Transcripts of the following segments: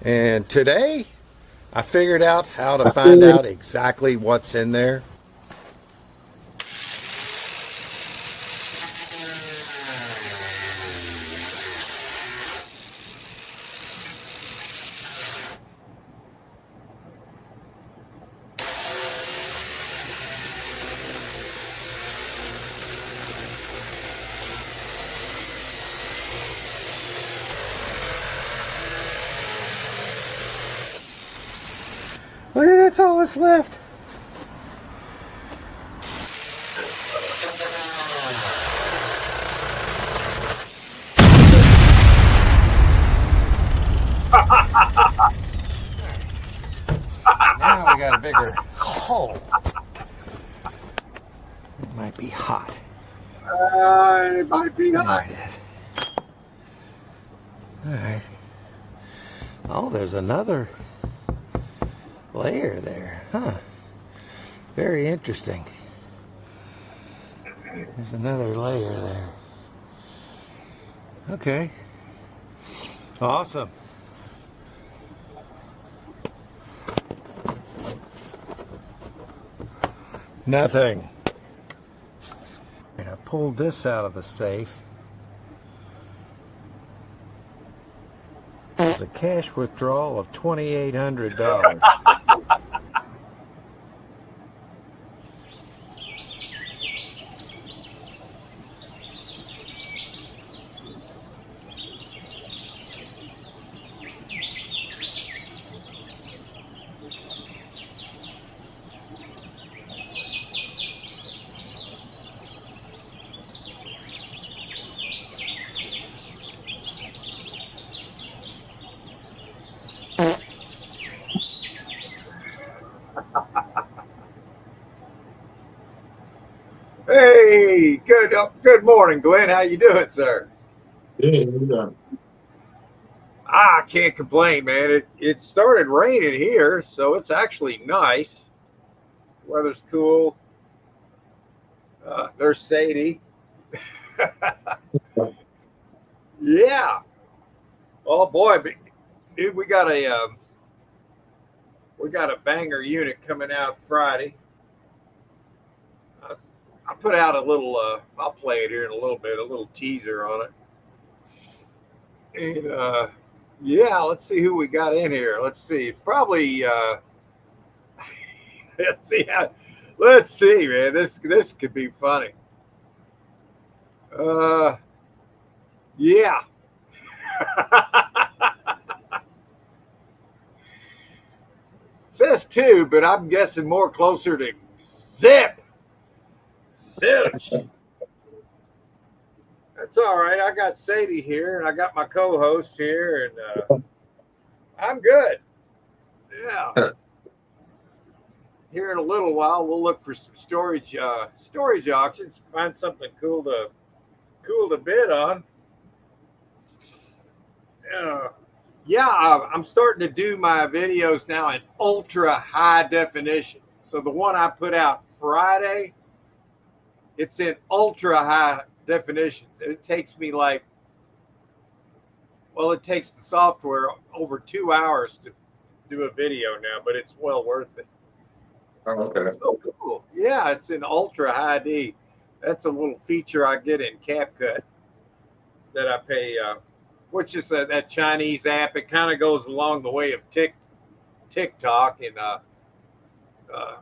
And today I figured out how to find out exactly what's in there. Look, that's all that's left. Now we got a bigger hole. It might be hot. It might be hot. There it is. All right. Oh, there's another layer there. Huh. Very interesting. There's another layer there. Okay. Awesome. Nothing. And I pulled this out of the safe. It's a cash withdrawal of $2,800. Hey, good morning, Glenn. How you doing, sir? Yeah. I can't complain, man. It started raining here, so it's actually nice. Weather's cool. There's Sadie. Yeah. Oh boy, dude, we got a banger unit coming out Friday. I put out a little. I'll play it here in a little bit. A little teaser on it. And yeah, let's see who we got in here. Let's see. Probably. Let's see how. Let's see, man. This could be funny. Yeah. Says two, but I'm guessing more closer to zip. Zilch. That's all right. I got Sadie here, and I got my co-host here, and I'm good. Yeah. Here in a little while, we'll look for some storage auctions. Find something cool to bid on. Yeah, I'm starting to do my videos now in ultra high definition. So the one I put out Friday, it's in ultra high definitions. It takes me it takes the software over 2 hours to do a video now, but it's well worth it. Oh, okay. So cool. Yeah, it's in ultra high D. That's a little feature I get in CapCut that I pay, which is that Chinese app. It kind of goes along the way of TikTok, and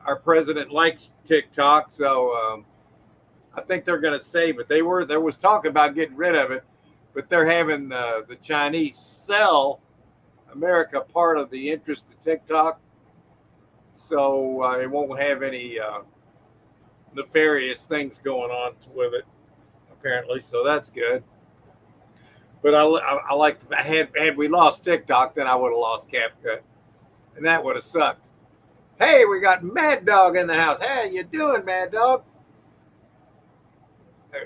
our president likes TikTok, so I think they're going to save it. There was talk about getting rid of it, but they're having the Chinese sell America part of the interest to TikTok, so it won't have any nefarious things going on with it, apparently. So that's good. But I like had we lost TikTok, then I would have lost CapCut, and that would have sucked. Hey, we got Mad Dog in the house. How you doing, Mad Dog?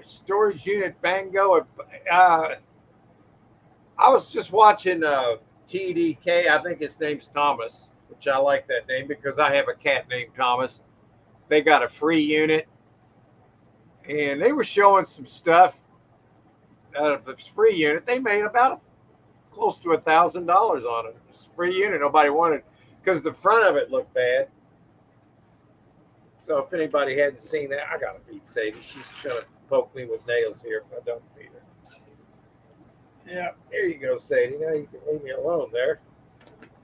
Storage unit Bango. I was just watching TDK. I think his name's Thomas, which I like that name because I have a cat named Thomas. They got a free unit, and they were showing some stuff out of the free unit. They made about close to $1,000 on it. It was a free unit. Nobody wanted, because the front of it looked bad. So if anybody hadn't seen that, I gotta feed Sadie. She's gonna poke me with nails here if I don't feed her. Yeah, there you go, Sadie. Now you can leave me alone there.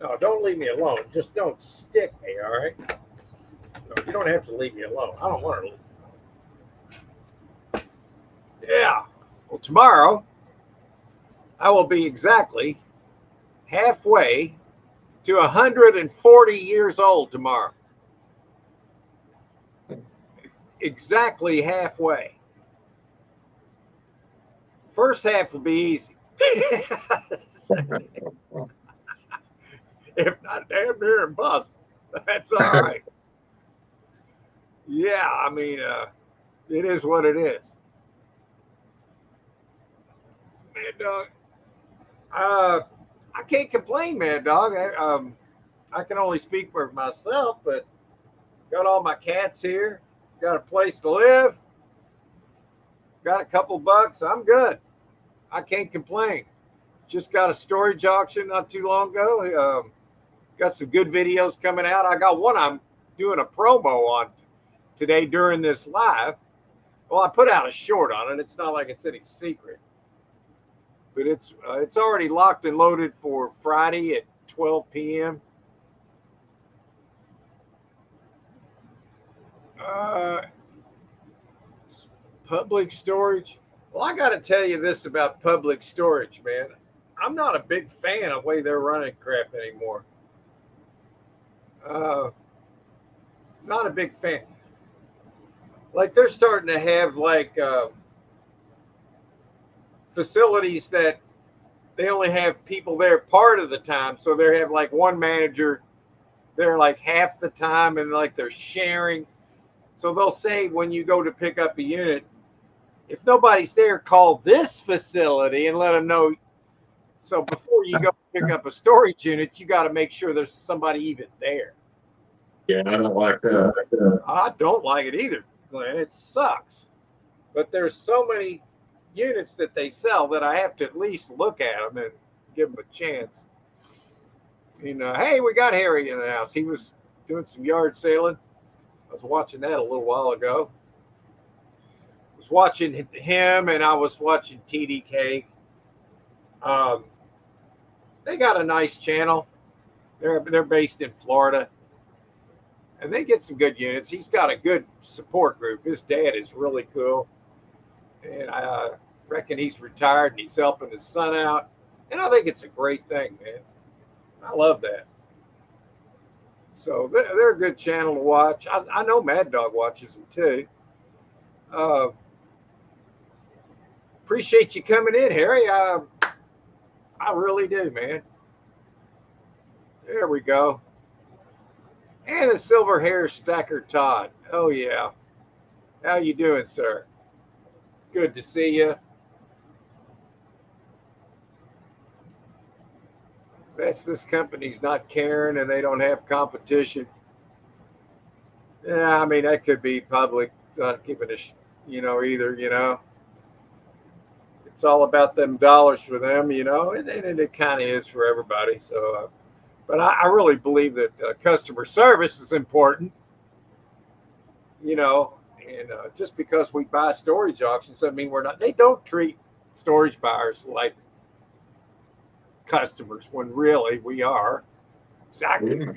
No, don't leave me alone. Just don't stick me, all right? No, you don't have to leave me alone. I don't want to leave you alone. Yeah. Well, tomorrow I will be exactly halfway to 140 years old tomorrow. Exactly halfway. First half will be easy. If not damn near impossible. That's all right. Yeah, I mean, it is what it is. Mad Dog, I can't complain, Mad Dog. I can only speak for myself, but got all my cats here, got a place to live, got a couple bucks. I'm good. I can't complain. Just got a storage auction not too long ago. Got some good videos coming out. I got one I'm doing a promo on today during this live. Well, I put out a short on it. It's not like it's any secret, but it's already locked and loaded for Friday at 12 p.m. Public storage. Well, I got to tell you this about public storage, man. I'm not a big fan of the way they're running crap anymore. Not a big fan. Like they're starting to have like facilities that they only have people there part of the time. So they have like one manager there like half the time, and like they're sharing. So they'll say when you go to pick up a unit, if nobody's there, call this facility and let them know. So before you go pick up a storage unit, you got to make sure there's somebody even there. Yeah, I don't like that. I don't like it either, Glenn. It sucks. But there's so many units that they sell that I have to at least look at them and give them a chance. And hey, we got Harry in the house. He was doing some yard sailing. I was watching that a little while ago. I was watching him, and I was watching TDK. They got a nice channel. They're based in Florida, and they get some good units. He's got a good support group. His dad is really cool, and I reckon he's retired and he's helping his son out. And I think it's a great thing, man. I love that. So they're a good channel to watch. I know Mad Dog watches them too. Appreciate you coming in, Harry. I really do, man. There we go. And a silver hair stacker Todd. Oh yeah. How you doing, sir? Good to see you. That's this company's not caring and they don't have competition. Yeah, I mean that could be public not giving a either. It's all about them dollars for them, and it kind of is for everybody. So, but I really believe that customer service is important, and just because we buy storage auctions doesn't mean we're not. They don't treat storage buyers like customers when really we are. Exactly.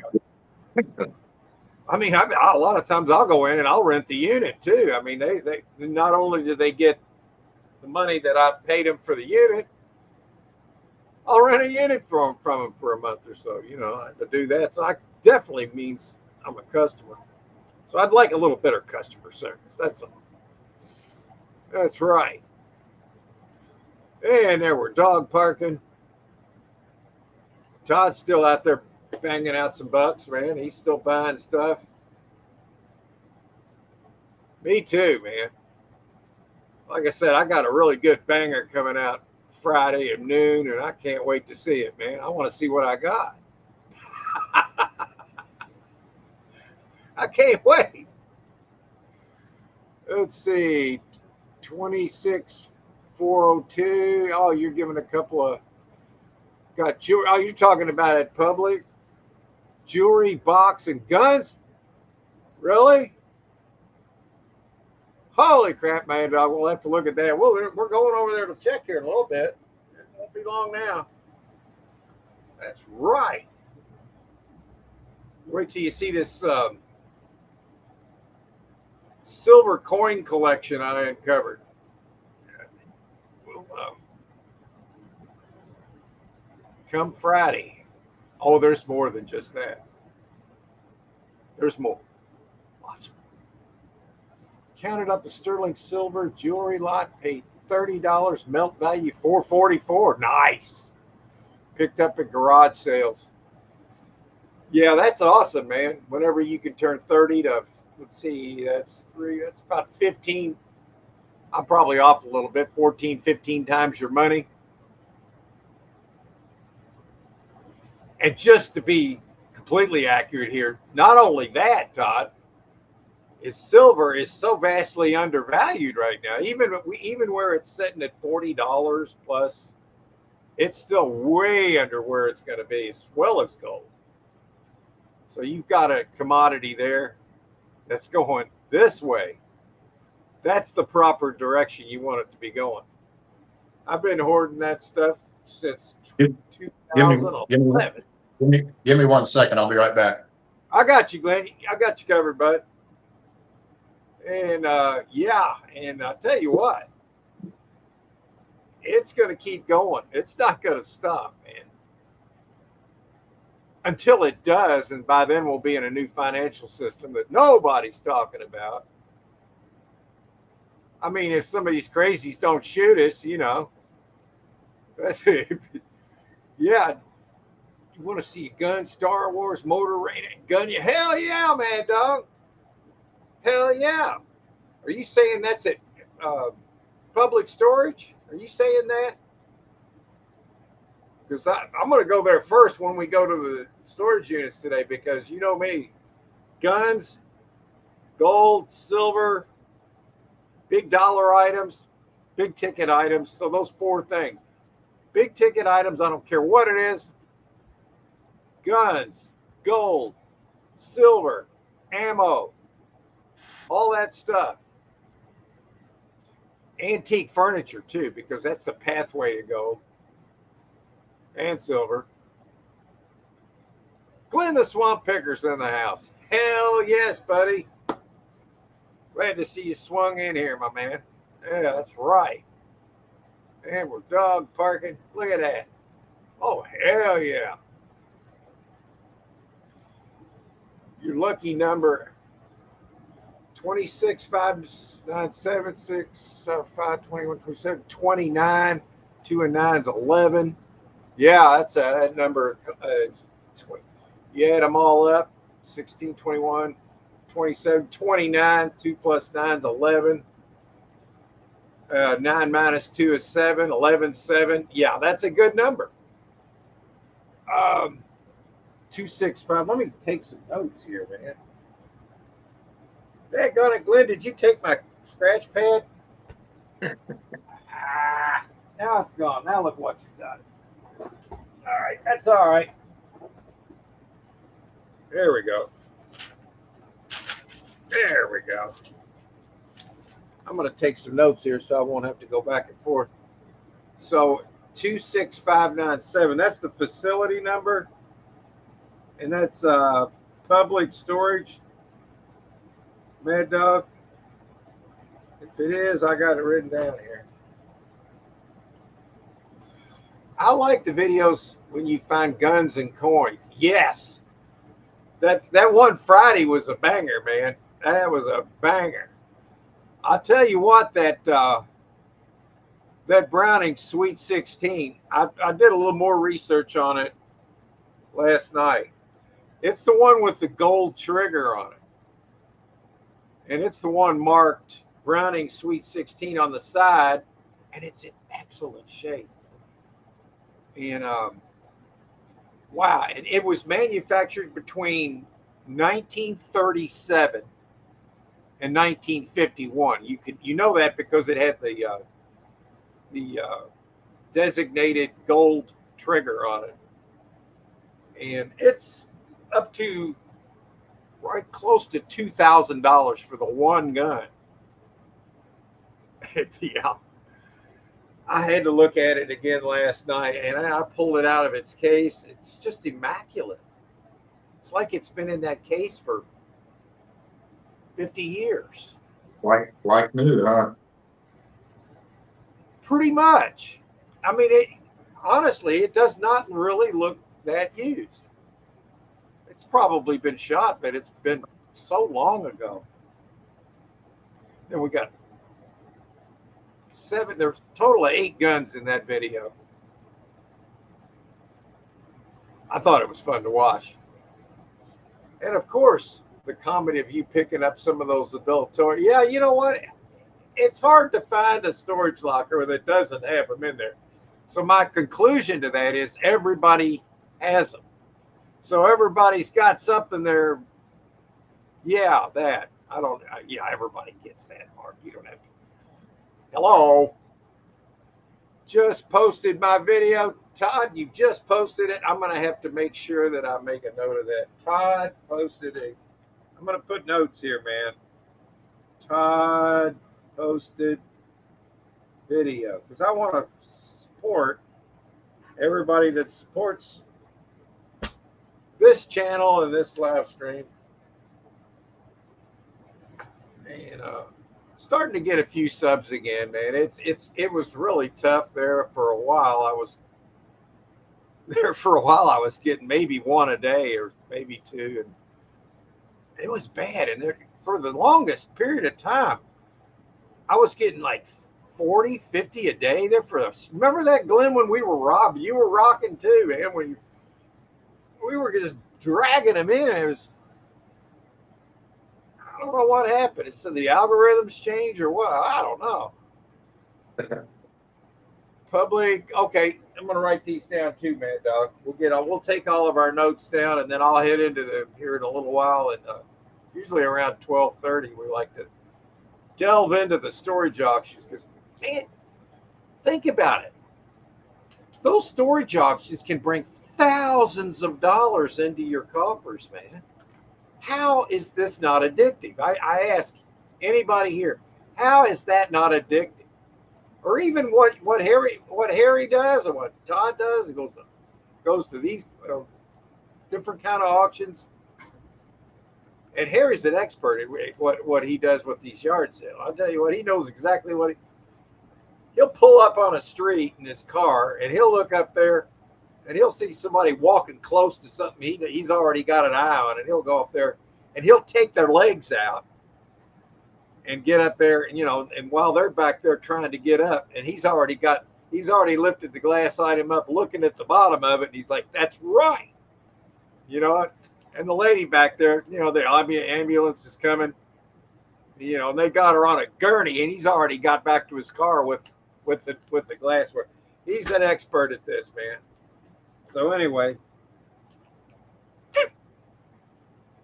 I mean, a lot of times I'll go in and I'll rent the unit too. I mean, they not only do they get the money that I paid them for the unit, I'll rent a unit from them for a month or so, to do that. So I definitely means I'm a customer. So I'd like a little better customer service. That's all. That's right. And there we're dog parking. Todd's still out there banging out some bucks, man. He's still buying stuff. Me too, man. Like I said, I got a really good banger coming out Friday at noon, and I can't wait to see it, man. I want to see what I got. I can't wait. Let's see. 26,402. Oh, you're giving a couple of Got jewelry. Oh, you're talking about at Public? Jewelry, box, and guns? Really? Holy crap, man, dog. We'll have to look at that. Well, we're going over there to check here in a little bit. It won't be long now. That's right. Wait till you see this silver coin collection I uncovered. Well, come Friday. Oh, there's more than just that. There's more. Lots more. Counted up the sterling silver jewelry lot, paid $30, melt value $444. Nice. Picked up at garage sales. Yeah, that's awesome, man. Whenever you can turn 30 to, let's see, that's about 15. I'm probably off a little bit, 14, 15 times your money. And just to be completely accurate here, not only that, Todd, is silver is so vastly undervalued right now. Even where it's sitting at $40 plus, it's still way under where it's going to be, as well as gold. So you've got a commodity there that's going this way. That's the proper direction you want it to be going. I've been hoarding that stuff since 2011. Give me 1 second. I'll be right back. I got you, Glenn. I got you covered, bud. And yeah, and I'll tell you what, it's going to keep going. It's not going to stop, man. Until it does, and by then we'll be in a new financial system that nobody's talking about. I mean, if some of these crazies don't shoot us, you know. Yeah. You want to see a gun, Star Wars, motor rating, gun? You hell yeah, man, dog. Hell yeah. Are you saying that's at public storage? Are you saying that? Because I'm going to go there first when we go to the storage units today, because you know me, guns, gold, silver, big dollar items, big ticket items. So those 4 things. Big ticket items, I don't care what it is. Guns, gold, silver, ammo, all that stuff. Antique furniture too, because that's the pathway to gold and silver. Glenn the Swamp Picker's in the house. Hell yes, buddy. Glad to see you swung in here, my man. Yeah, that's right. And we're dog parking. Look at that. Oh, hell yeah. Your lucky number 26 597 6 5 21 27 29. 2 and 9's 11. Yeah, that's that number. You add them all up. 16, 21, 27, 29. 2 plus 9's 11. 9 minus 2 is 7. 11's 7. Yeah, that's a good number. 265. Let me take some notes here, man. Daggone it, Glenn, did you take my scratch pad? Now it's gone. Now look what you've done. All right, that's all right. There we go. There we go. I'm going to take some notes here so I won't have to go back and forth. So 26597, that's the facility number. And that's public storage. Mad Dog. If it is, I got it written down here. I like the videos when you find guns and coins. Yes. That one Friday was a banger, man. That was a banger. I'll tell you what, that Browning Sweet 16, I did a little more research on it last night. It's the one with the gold trigger on it. And it's the one marked Browning Sweet 16 on the side, and it's in excellent shape. And wow, and it was manufactured between 1937 and 1951. You know that because it had the designated gold trigger on it. And it's up to right close to $2,000 for the one gun. Yeah. I had to look at it again last night, and I pulled it out of its case. It's just immaculate. It's like it's been in that case for 50 years. Like new, huh? Pretty much. I mean, honestly, it does not really look that used. It's probably been shot, but it's been so long ago. Then we got 7, there's a total of 8 guns in that video. I thought it was fun to watch. And of course, the comment of you picking up some of those adult toys. Yeah, you know what? It's hard to find a storage locker that doesn't have them in there. So my conclusion to that is everybody has them. So everybody's got something there. Yeah, that. Yeah, everybody gets that, Mark. You don't have to. Hello. Just posted my video. Todd, you just posted it. I'm going to have to make sure that I make a note of that. Todd posted it. I'm going to put notes here, man. Todd posted video because I want to support everybody that supports this channel and this live stream. And starting to get a few subs again, man. It was really tough there for a while. I was getting maybe 1 a day or maybe 2, and it was bad. And there, for the longest period of time, I was getting like 40, 50 a day there for us. Remember that, Glenn, when we were robbed? You were rocking too, man. When we were just dragging them in. It was, I don't know what happened. So the algorithms changed or what? I don't know. Public. Okay, I'm gonna write these down too, Mad Dog. We'll take all of our notes down, and then I'll head into them here in a little while. And usually around 12:30, we like to delve into the storage auctions because, man, think about it. Those storage auctions can bring thousands of dollars into your coffers, man. How is this not addictive? I ask anybody here, how is that not addictive? Or even what Harry does and what Todd does, it goes to these different kind of auctions. And Harry's an expert at what he does with these yard sales. I'll tell you what, he knows exactly what he'll pull up on a street in his car, and he'll look up there, and he'll see somebody walking close to something he's already got an eye on, and he'll go up there, and he'll take their legs out and get up there, and while they're back there trying to get up, and he's already lifted the glass item up, looking at the bottom of it, and he's like, "That's right," you know what? And the lady back there, the ambulance is coming, and they got her on a gurney, and he's already got back to his car with the glassware. He's an expert at this, man. So anyway,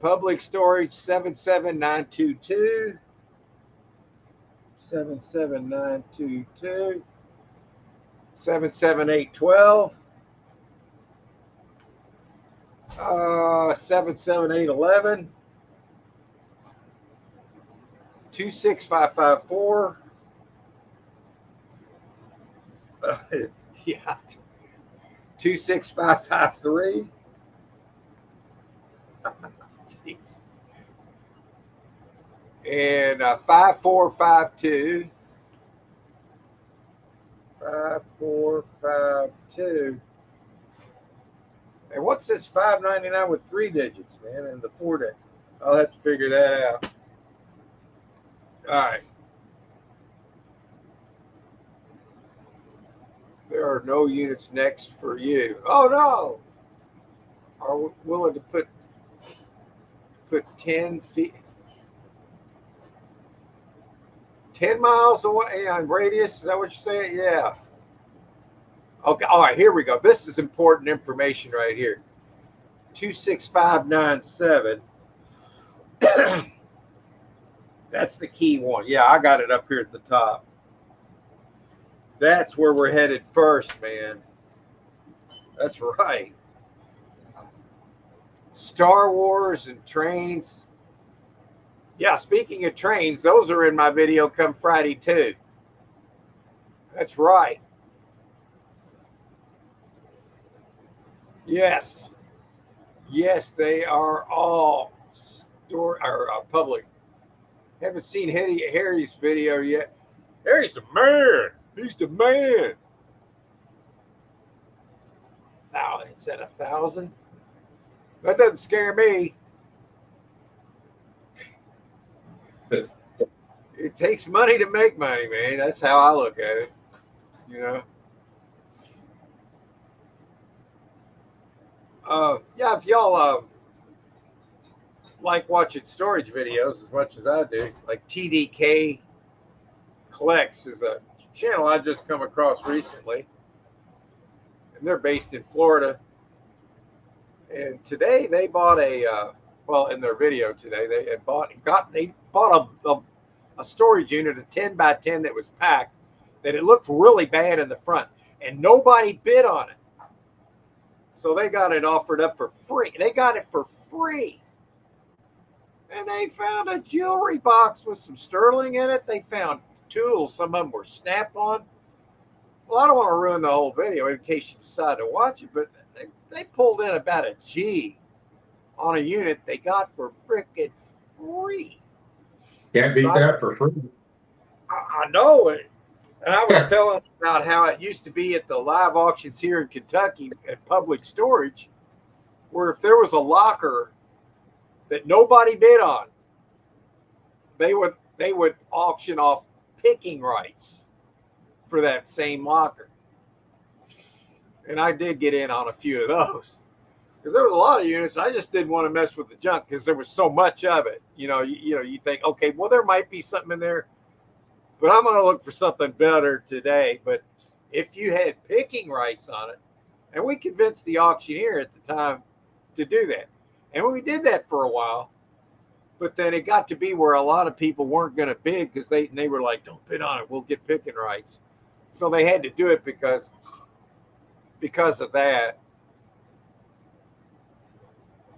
public storage 77922. 77922. 77812. 77811. 26554. Yeah. 26553. Jeez. And 5452. 5452. And what's this 599 with 3 digits, man, and the 4 digits? I'll have to figure that out. All right. There are no units next for you. Oh no! Are we willing to put 10 feet, 10 miles away on radius? Is that what you're saying? Yeah. Okay. All right. Here we go. This is important information right here. 26597. That's the key one. Yeah, I got it up here at the top. That's where we're headed first, man. That's right. Star Wars and trains. Yeah, speaking of trains, those are in my video come Friday too. That's right. Yes. Yes, they are all public. Haven't seen Harry's video yet. Harry's the man. He's the man. It's at 1,000. That doesn't scare me. It takes money to make money, man. That's how I look at it. You know. Yeah, if y'all like watching storage videos as much as I do, like TDK Collects is a channel I just come across recently, and they're based in Florida. And today they bought in their video today they bought a storage unit, a 10 by 10 that was packed, that it looked really bad in the front, and nobody bid on it. So they got it offered up for free. They got it for free. And they found a jewelry box with some sterling in it. They found tools. Some of them were Snap-on. Well, I don't want to ruin the whole video in case you decide to watch it, but they pulled in about a G on a unit they got for frickin' free. Can't beat that for free. I know it. And I was telling about how it used to be at the live auctions here in Kentucky at Public Storage, where if there was a locker that nobody bid on, they would auction off picking rights for that same locker. And I did get in on a few of those because there was a lot of units. I just didn't want to mess with the junk because there was so much of it. You think, okay, well, there might be something in there, but I'm going to look for something better today. But if you had picking rights on it, and we convinced the auctioneer at the time to do that, and we did that for a while, but then it got to be where a lot of people weren't going to bid because they were like, don't bid on it, we'll get picking rights. So they had to do it because of that.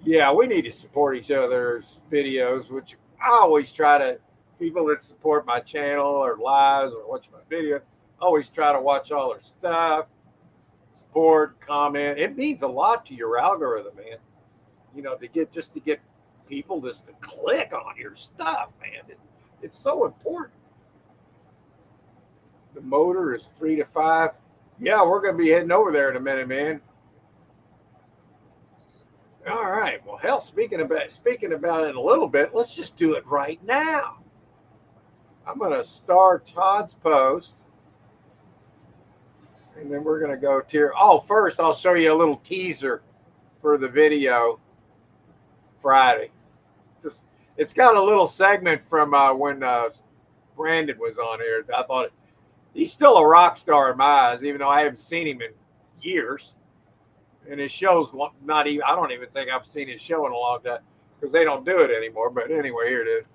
Yeah, we need to support each other's videos, which I always try to, people that support my channel or lives or watch my video, always try to watch all their stuff, support, comment. It means a lot to your algorithm, man. To get people just to click on your stuff, man. It's so important. The motor is 3 to 5. Yeah, we're going to be heading over there in a minute, man. All right. Well, hell, speaking about it in a little bit, let's just do it right now. I'm going to start Todd's post, and then we're going to go to. First, I'll show you a little teaser for the video Friday. It's got a little segment from when Brandon was on here. I thought he's still a rock star in my eyes, even though I haven't seen him in years. And his show's not even, I don't even think I've seen his show in a long time because they don't do it anymore. But anyway, here it is.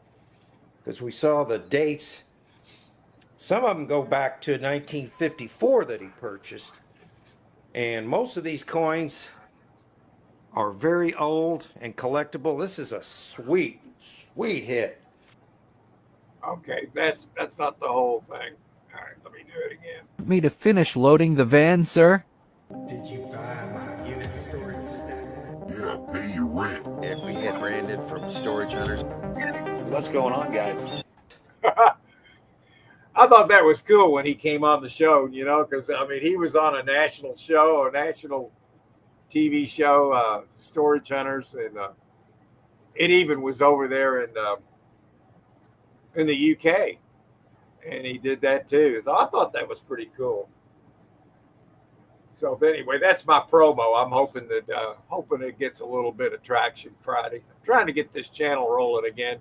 Because we saw the dates. Some of them go back to 1954 that he purchased. And most of these coins are very old and collectible. This is a sweet, sweet hit. Okay, that's not the whole thing. All right, let me do it again. Me to finish loading the van, sir? Did you buy my unit storage stack? Yeah, pay your rent. If we hit Brandon from Storage Hunters. What's going on, guys? I thought that was cool when he came on the show, because I mean he was on a national show, a national TV show, Storage Hunters, and it even was over there in the UK, and he did that too. So I thought that was pretty cool. So anyway, that's my promo. I'm hoping it gets a little bit of traction Friday. I'm trying to get this channel rolling again.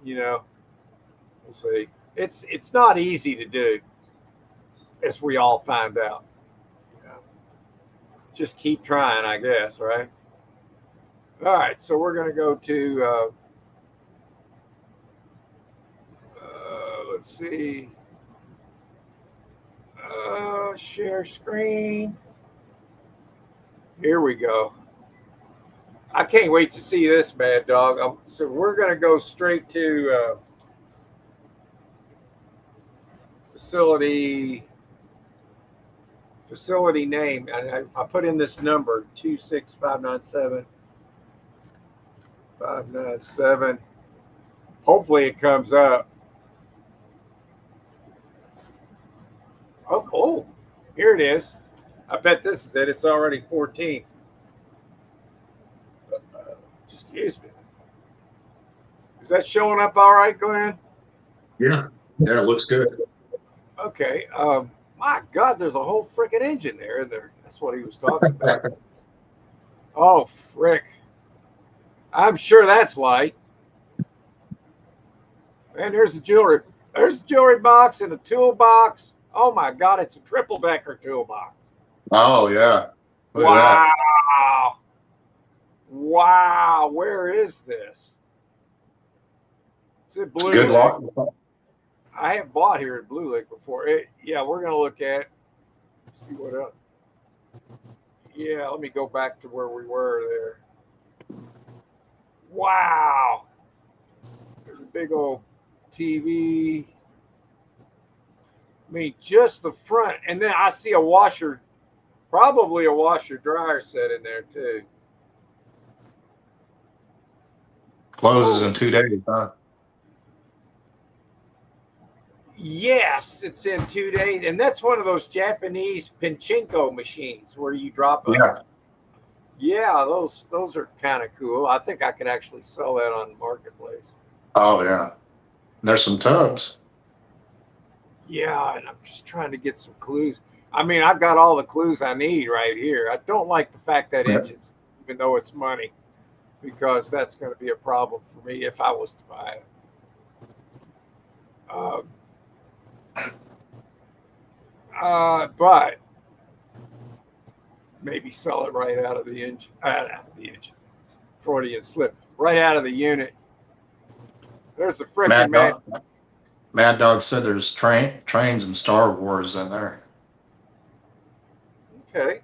We'll see. It's not easy to do, as we all find out. Just keep trying, I guess, right? All right, so we're going to go to, let's see, share screen. Here we go. I can't wait to see this, Mad Dog. So we're going to go straight to facility name. And I put in this number 26597. 597. Hopefully it comes up. Oh, cool. Here it is. I bet this is it. It's already 14. Excuse me. Is that showing up all right, Glenn? Yeah. Yeah, it looks good. Okay. My God, there's a whole freaking engine there. That's what he was talking about. Oh, frick. I'm sure that's light. And there's a jewelry. There's a jewelry box and a toolbox. Oh my God, it's a triple decker toolbox. Oh, yeah. Look at Wow. Wow. Where is this? It's in that. Blue Good Lake. luck. I have bought here in Blue Lake before. Yeah, we're going to look at it. See what else. Yeah, let me go back to where we were there. Wow. There's a big old TV. I mean, just the front. And then I see a washer, probably a washer dryer set in there too. Closes in 2 days, huh? Yes, it's in 2 days. And that's one of those Japanese pachinko machines where you drop a. Yeah. Yeah, those are kind of cool. I think I could actually sell that on the marketplace. Oh, yeah. There's some tubs. Yeah, and I'm just trying to get some clues. I mean, I've got all the clues I need right here. I don't like the fact that Yeah. engine's, even though it's money, because that's going to be a problem for me if I was to buy it. But maybe sell it right out of the engine. Freudian slip. Right out of the unit. There's a freaking Mad Dog said there's trains and Star Wars in there. Okay.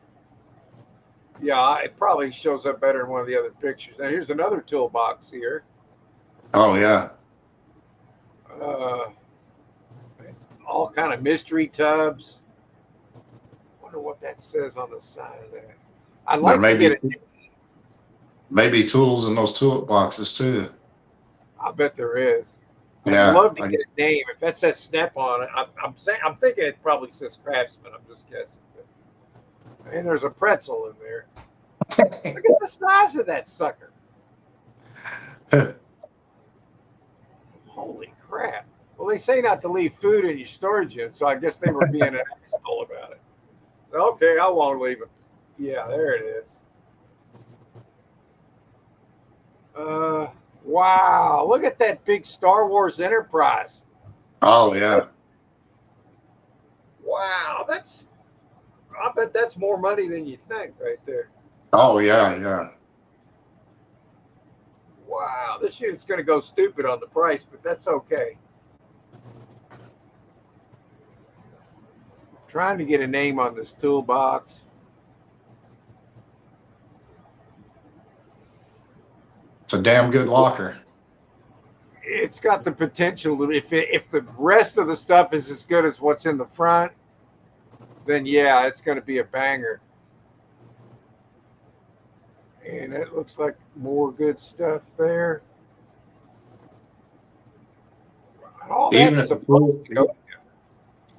Yeah, it probably shows up better in one of the other pictures. Now here's another toolbox here. Oh, yeah. All kind of mystery tubs. Wonder what that says on the side of that. I'd There like to get it. maybe tools in those toolboxes too. I bet there is. Yeah. I'd love to get a name. If that says Snap on it, I'm thinking it probably says Craftsman. I'm just guessing. And there's a pretzel in there. Look at the size of that sucker. Holy crap. Well, they say not to leave food in your storage unit, so I guess they were being an asshole about it. So, okay, I won't leave it. Yeah, there it is. Wow, look at that big Star Wars Enterprise. Oh, yeah. Wow, I bet that's more money than you think right there. Oh, yeah, yeah. Wow, this unit's going to go stupid on the price, but that's okay. Trying to get a name on this toolbox. It's a damn good locker. It's got the potential to, if the rest of the stuff is as good as what's in the front, then yeah, it's going to be a banger. And it looks like more good stuff there.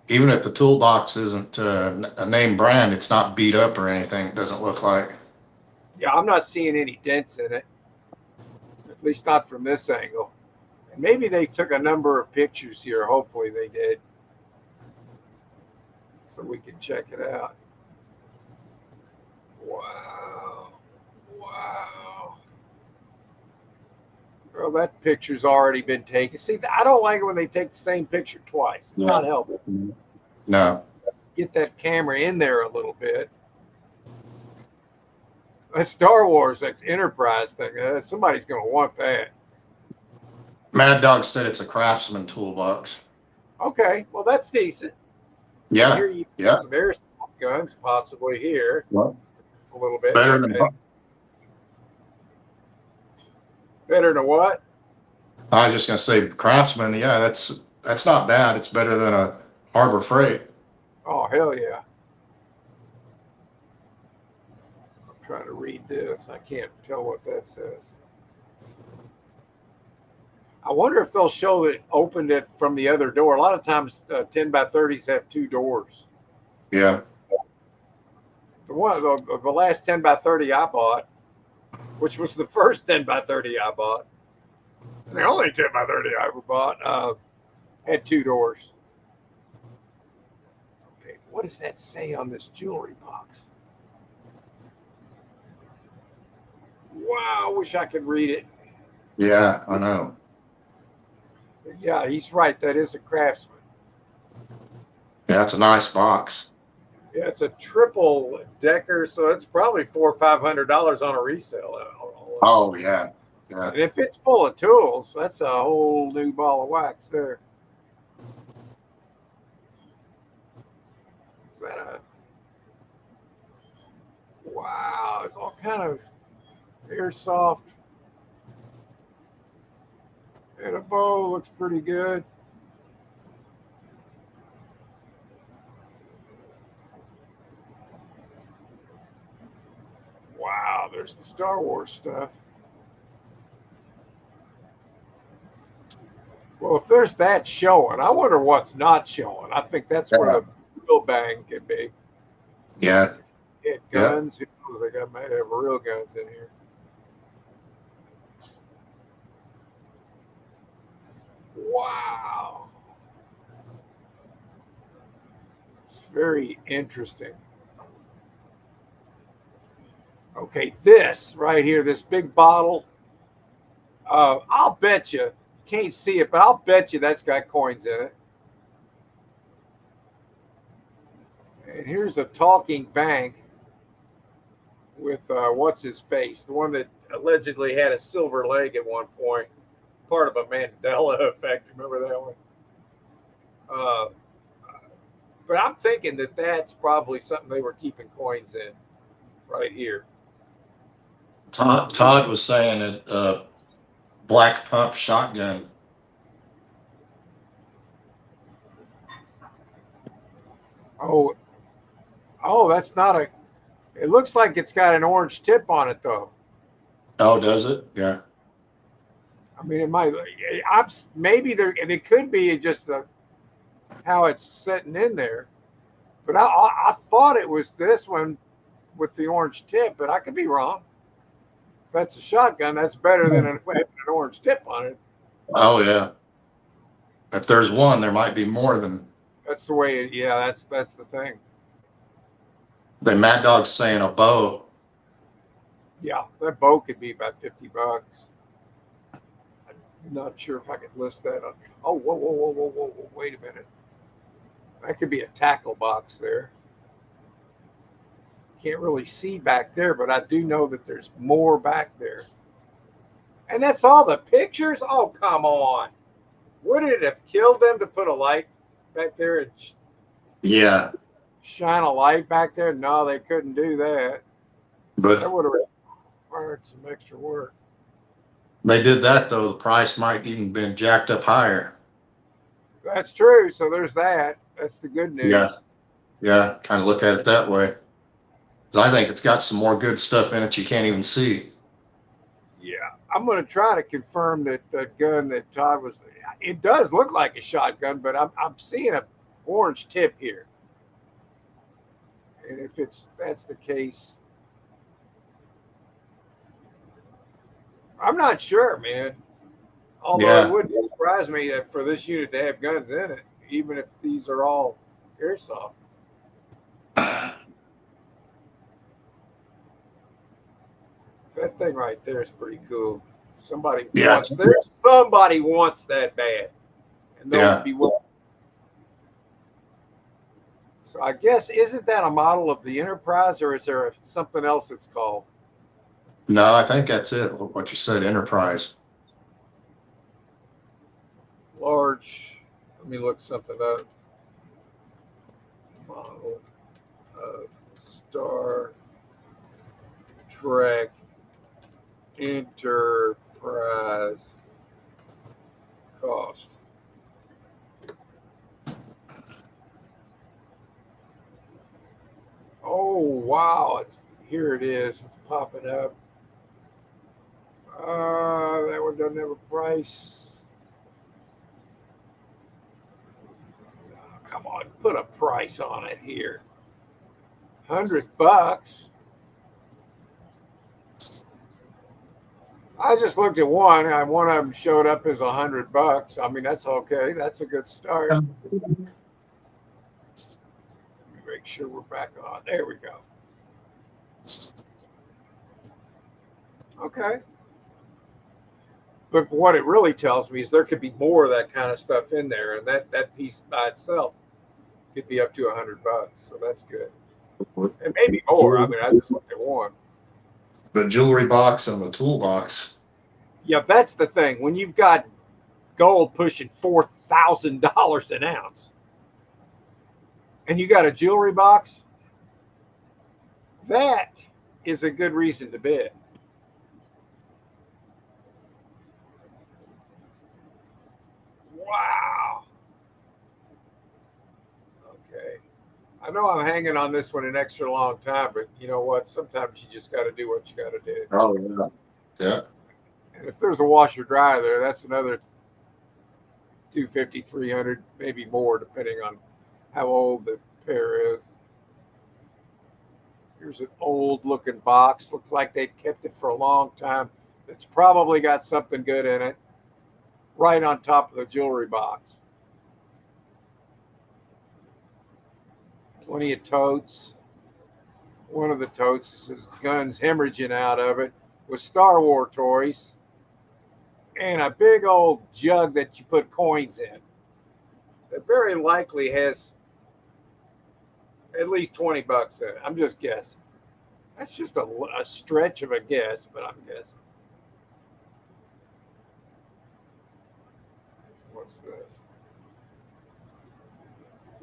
Even if the toolbox isn't a name brand, it's not beat up or anything. It doesn't look like. Yeah, I'm not seeing any dents in it. At least not from this angle. And maybe they took a number of pictures here. Hopefully they did. So we can check it out. Wow. Wow. Well, that picture's already been taken. See, I don't like it when they take the same picture twice. It's not helpful. No. Get that camera in there a little bit. That Star Wars, that Enterprise thing, somebody's going to want that. Mad Dog said it's a Craftsman toolbox. Okay, well, that's decent. Yeah. Here you Yeah. some airsoft guns, possibly here. Well, a little bit. Better than, Better than what? I was just gonna say Craftsman, yeah, that's not bad. It's better than a Harbor Freight. Oh, hell yeah. I'm trying to read this. I can't tell what that says. I wonder if they'll show that it opened it from the other door. A lot of times 10 by 30s have two doors. Yeah. The last 10 by 30 I bought, which was the first 10 by 30 I bought, and the only 10 by 30 I ever bought, had two doors. Okay, what does that say on this jewelry box? Wow, I wish I could read it. Yeah, I know. Yeah, he's right. That is a Craftsman. Yeah, it's a nice box. Yeah, it's a triple decker, so it's probably $400 or $500 on a resale. Oh yeah. Yeah. And if it's full of tools, that's a whole new ball of wax there. Is that a? Wow, it's all kind of airsoft. And a bow looks pretty good. Wow, there's the Star Wars stuff. Well, if there's that showing, I wonder what's not showing. I think that's where the real bang could be. Yeah. Hit guns. Who knows? They might have real guns in here. Wow. It's very interesting. Okay, this right here, this big bottle. I'll bet you can't see it, but I'll bet you that's got coins in it. And here's a talking bank with what's his face, the one that allegedly had a silver leg at one point, part of a Mandela effect. Remember that one? But I'm thinking that that's probably something they were keeping coins in right here. Todd was saying that black pump shotgun. Oh, that's not a. It looks like it's got an orange tip on it though. Oh, does it? Yeah. I mean, it might. Maybe there. It could be just how it's sitting in there. But I thought it was this one with the orange tip, but I could be wrong. If that's a shotgun, that's better than having an orange tip on it. Oh yeah. If there's one, there might be more than. That's the way. Yeah, that's the thing. The Mad Dog's saying a bow. Yeah, that bow could be about $50. I'm not sure if I could list that on. Oh, whoa! Wait a minute. That could be a tackle box there. Can't really see back there, but I do know that there's more back there. And that's all the pictures? Oh, come on. Would it have killed them to put a light back there and Yeah. shine a light back there? No, they couldn't do that. That But would have required some extra work. they did that though. The price might even been jacked up higher. That's true. So there's that. That's the good news. Yeah. Yeah. Kind of look at it that way. 'Cause I think it's got some more good stuff in it you can't even see. Yeah. I'm going to try to confirm that that gun that Todd was. It does look like a shotgun, but I'm seeing a orange tip here. And if that's the case, I'm not sure, man. Although Yeah. it wouldn't surprise me that for this unit to have guns in it, even if these are all airsoft. That thing right there is pretty cool. Somebody Yeah. wants somebody wants that bad, and they'll Yeah. be willing. So I guess isn't that a model of the Enterprise, or is there something else it's called? No, I think that's it. What you said, Enterprise. Large. Let me look something up. Model of Star correct. Enterprise cost. Oh wow! Here it is. It's popping up. That one doesn't have a price. Oh, come on, put a price on it here. $100. I just looked at one, and one of them showed up as $100. I mean, that's okay. That's a good start. Let me make sure we're back on. There we go. Okay. But what it really tells me is there could be more of that kind of stuff in there, and that piece by itself could be up to $100. So that's good, and maybe more. I mean, I just looked at one. The jewelry box and the toolbox. Yeah, that's the thing. When you've got gold pushing $4,000 an ounce, and you got a jewelry box, that is a good reason to bid. Wow. Okay. I know I'm hanging on this one an extra long time, but you know what? Sometimes you just got to do what you got to do. Oh, yeah. Yeah. And if there's a washer dryer there, that's another 250, 300, maybe more, depending on how old the pair is. Here's an old looking box. Looks like they've kept it for a long time. It's probably got something good in it. Right on top of the jewelry box. Plenty of totes. One of the totes is guns hemorrhaging out of it with Star Wars toys. And a big old jug that you put coins in. That very likely has at least $20 in it. I'm just guessing. That's just a stretch of a guess, but I'm guessing. What's this?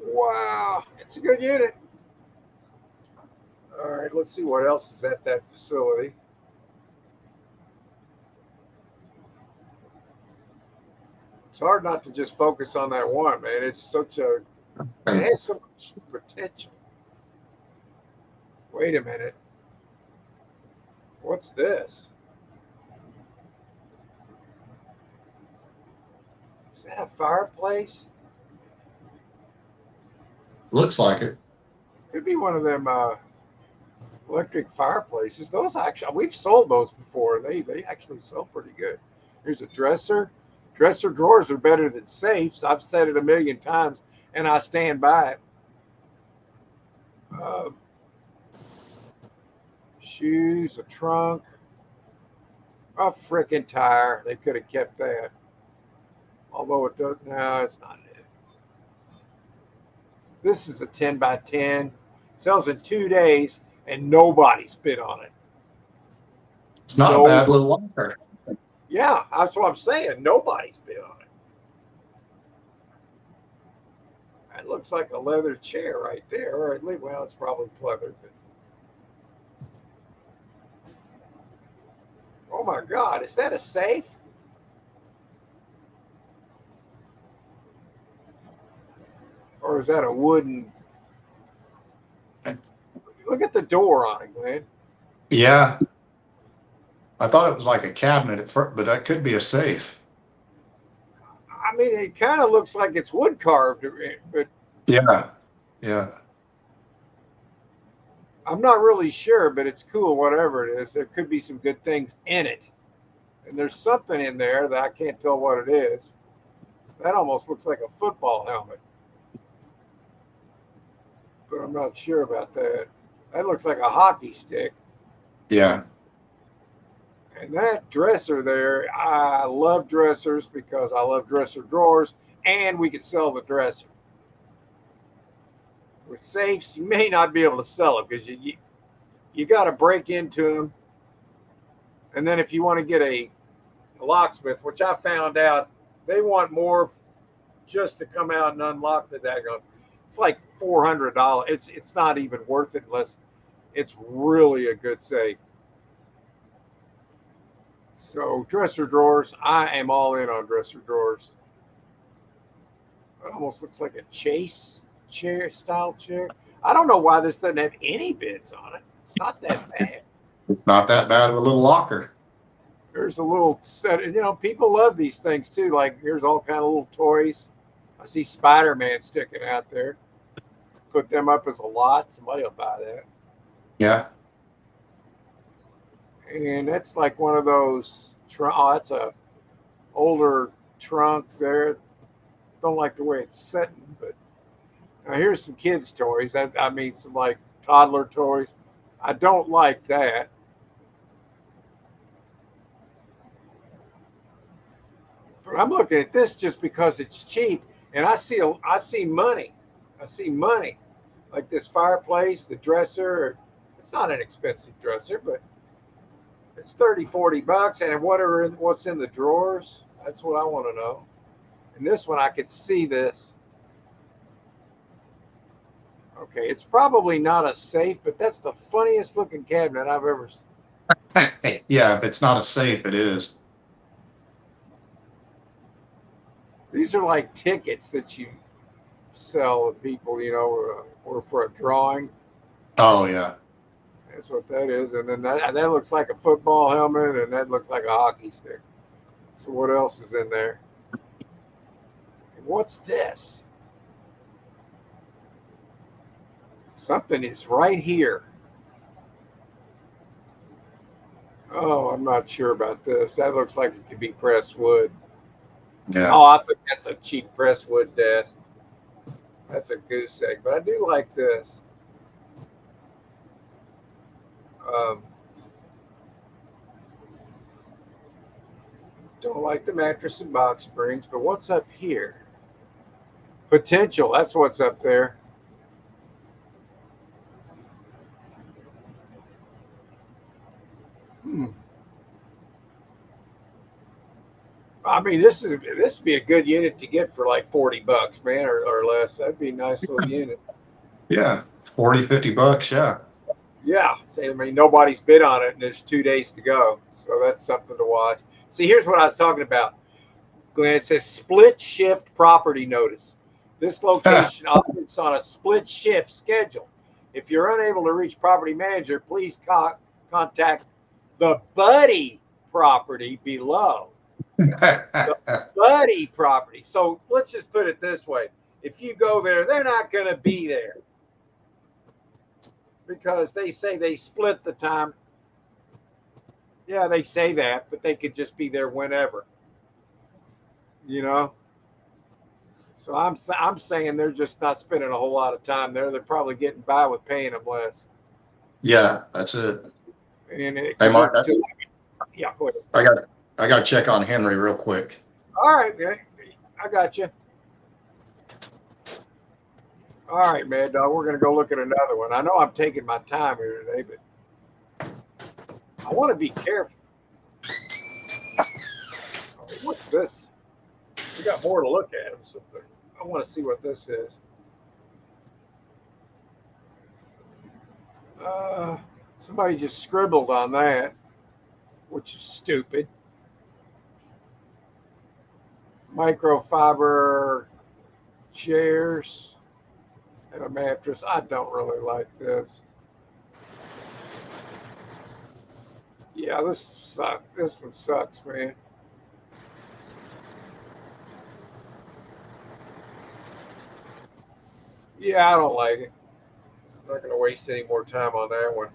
Wow, it's a good unit. All right, let's see what else is at that facility. It's hard not to just focus on that one, man. It's such a, it has so much potential. Wait a minute. What's this? Is that a fireplace? Looks like it. Could be one of them electric fireplaces. Those actually, we've sold those before. They actually sell pretty good. Here's a dresser. Dresser drawers are better than safes. I've said it a million times, and I stand by it. Shoes, a trunk, a frickin' tire. They could have kept that. Although it does, no, it's not it. This is a 10 by 10. Sells in 2 days, and nobody's bid on it. It's not a bad little locker. Yeah, that's what I'm saying. Nobody's bid on it. That looks like a leather chair right there. Or at least, well, it's probably leather. But... oh my God, is that a safe? Or is that a wooden? Look at the door on it, Glenn. Yeah. I thought it was like a cabinet at first, but that could be a safe. I mean, it kind of looks like it's wood carved, but Yeah. Yeah. I'm not really sure, but it's cool, whatever it is. There could be some good things in it. And there's something in there that I can't tell what it is. That almost looks like a football helmet. But I'm not sure about that. That looks like a hockey stick. Yeah. And that dresser there, I love dressers because I love dresser drawers, and we could sell the dresser. With safes, you may not be able to sell it because you got to break into them. And then if you want to get a locksmith, which I found out, they want more just to come out and unlock the daggone. It's like $400. It's not even worth it unless it's really a good safe. So dresser drawers, I am all in on dresser drawers. It almost looks like a chase chair style chair. I don't know why this doesn't have any bids on it. It's not that bad. It's not that bad of a little locker. There's a little set. You know, people love these things too. Like here's all kind of little toys. I see Spider-Man sticking out there. Put them up as a lot. Somebody will buy that. Yeah. And that's like one of those. Oh, that's a older trunk there. Don't like the way it's sitting, but now here's some kids' toys. I mean, some like toddler toys. I don't like that. But I'm looking at this just because it's cheap, and I see money. I see money, like this fireplace, the dresser. It's not an expensive dresser, but it's $30-$40, and what's in the drawers. That's what I want to know. And this one, I could see this. Okay, it's probably not a safe, but that's the funniest looking cabinet I've ever seen. Yeah, if it's not a safe, it is. These are like tickets that you sell to people, you know, or for a drawing. Oh, yeah. That's what that is. And then that looks like a football helmet, and that looks like a hockey stick. So what else is in there? What's this? Something is right here. Oh, I'm not sure about this. That looks like it could be pressed wood. Yeah. Oh, I think that's a cheap pressed wood desk. That's a goose egg, but I do like this. Don't like the mattress and box springs, but what's up here? Potential, that's what's up there. I mean, this would be a good unit to get for like $40, man, or less. That'd be a nice little unit. Yeah. 40, $50. Yeah. Yeah. I mean, nobody's bid on it, and there's 2 days to go. So that's something to watch. See, here's what I was talking about. Glenn, it says split shift property notice. This location operates on a split shift schedule. If you're unable to reach property manager, please contact the buddy property below. The buddy property. So let's just put it this way. If you go there, they're not going to be there because they say they split the time. Yeah, they say that, but they could just be there whenever. You know? So I'm saying they're just not spending a whole lot of time there. They're probably getting by with paying them less. Yeah, that's it. And They might. Yeah, go ahead. I got to check on Henry real quick. All right, man. I got you. All right, man, dog. We're going to go look at another one. I know I'm taking my time here today, but I want to be careful. What's this? We got more to look at. So I want to see what this is. Somebody just scribbled on that, which is stupid. Microfiber chairs and a mattress. I don't really like this. Yeah, this sucks. This one sucks, man. Yeah, I don't like it. I'm not going to waste any more time on that one.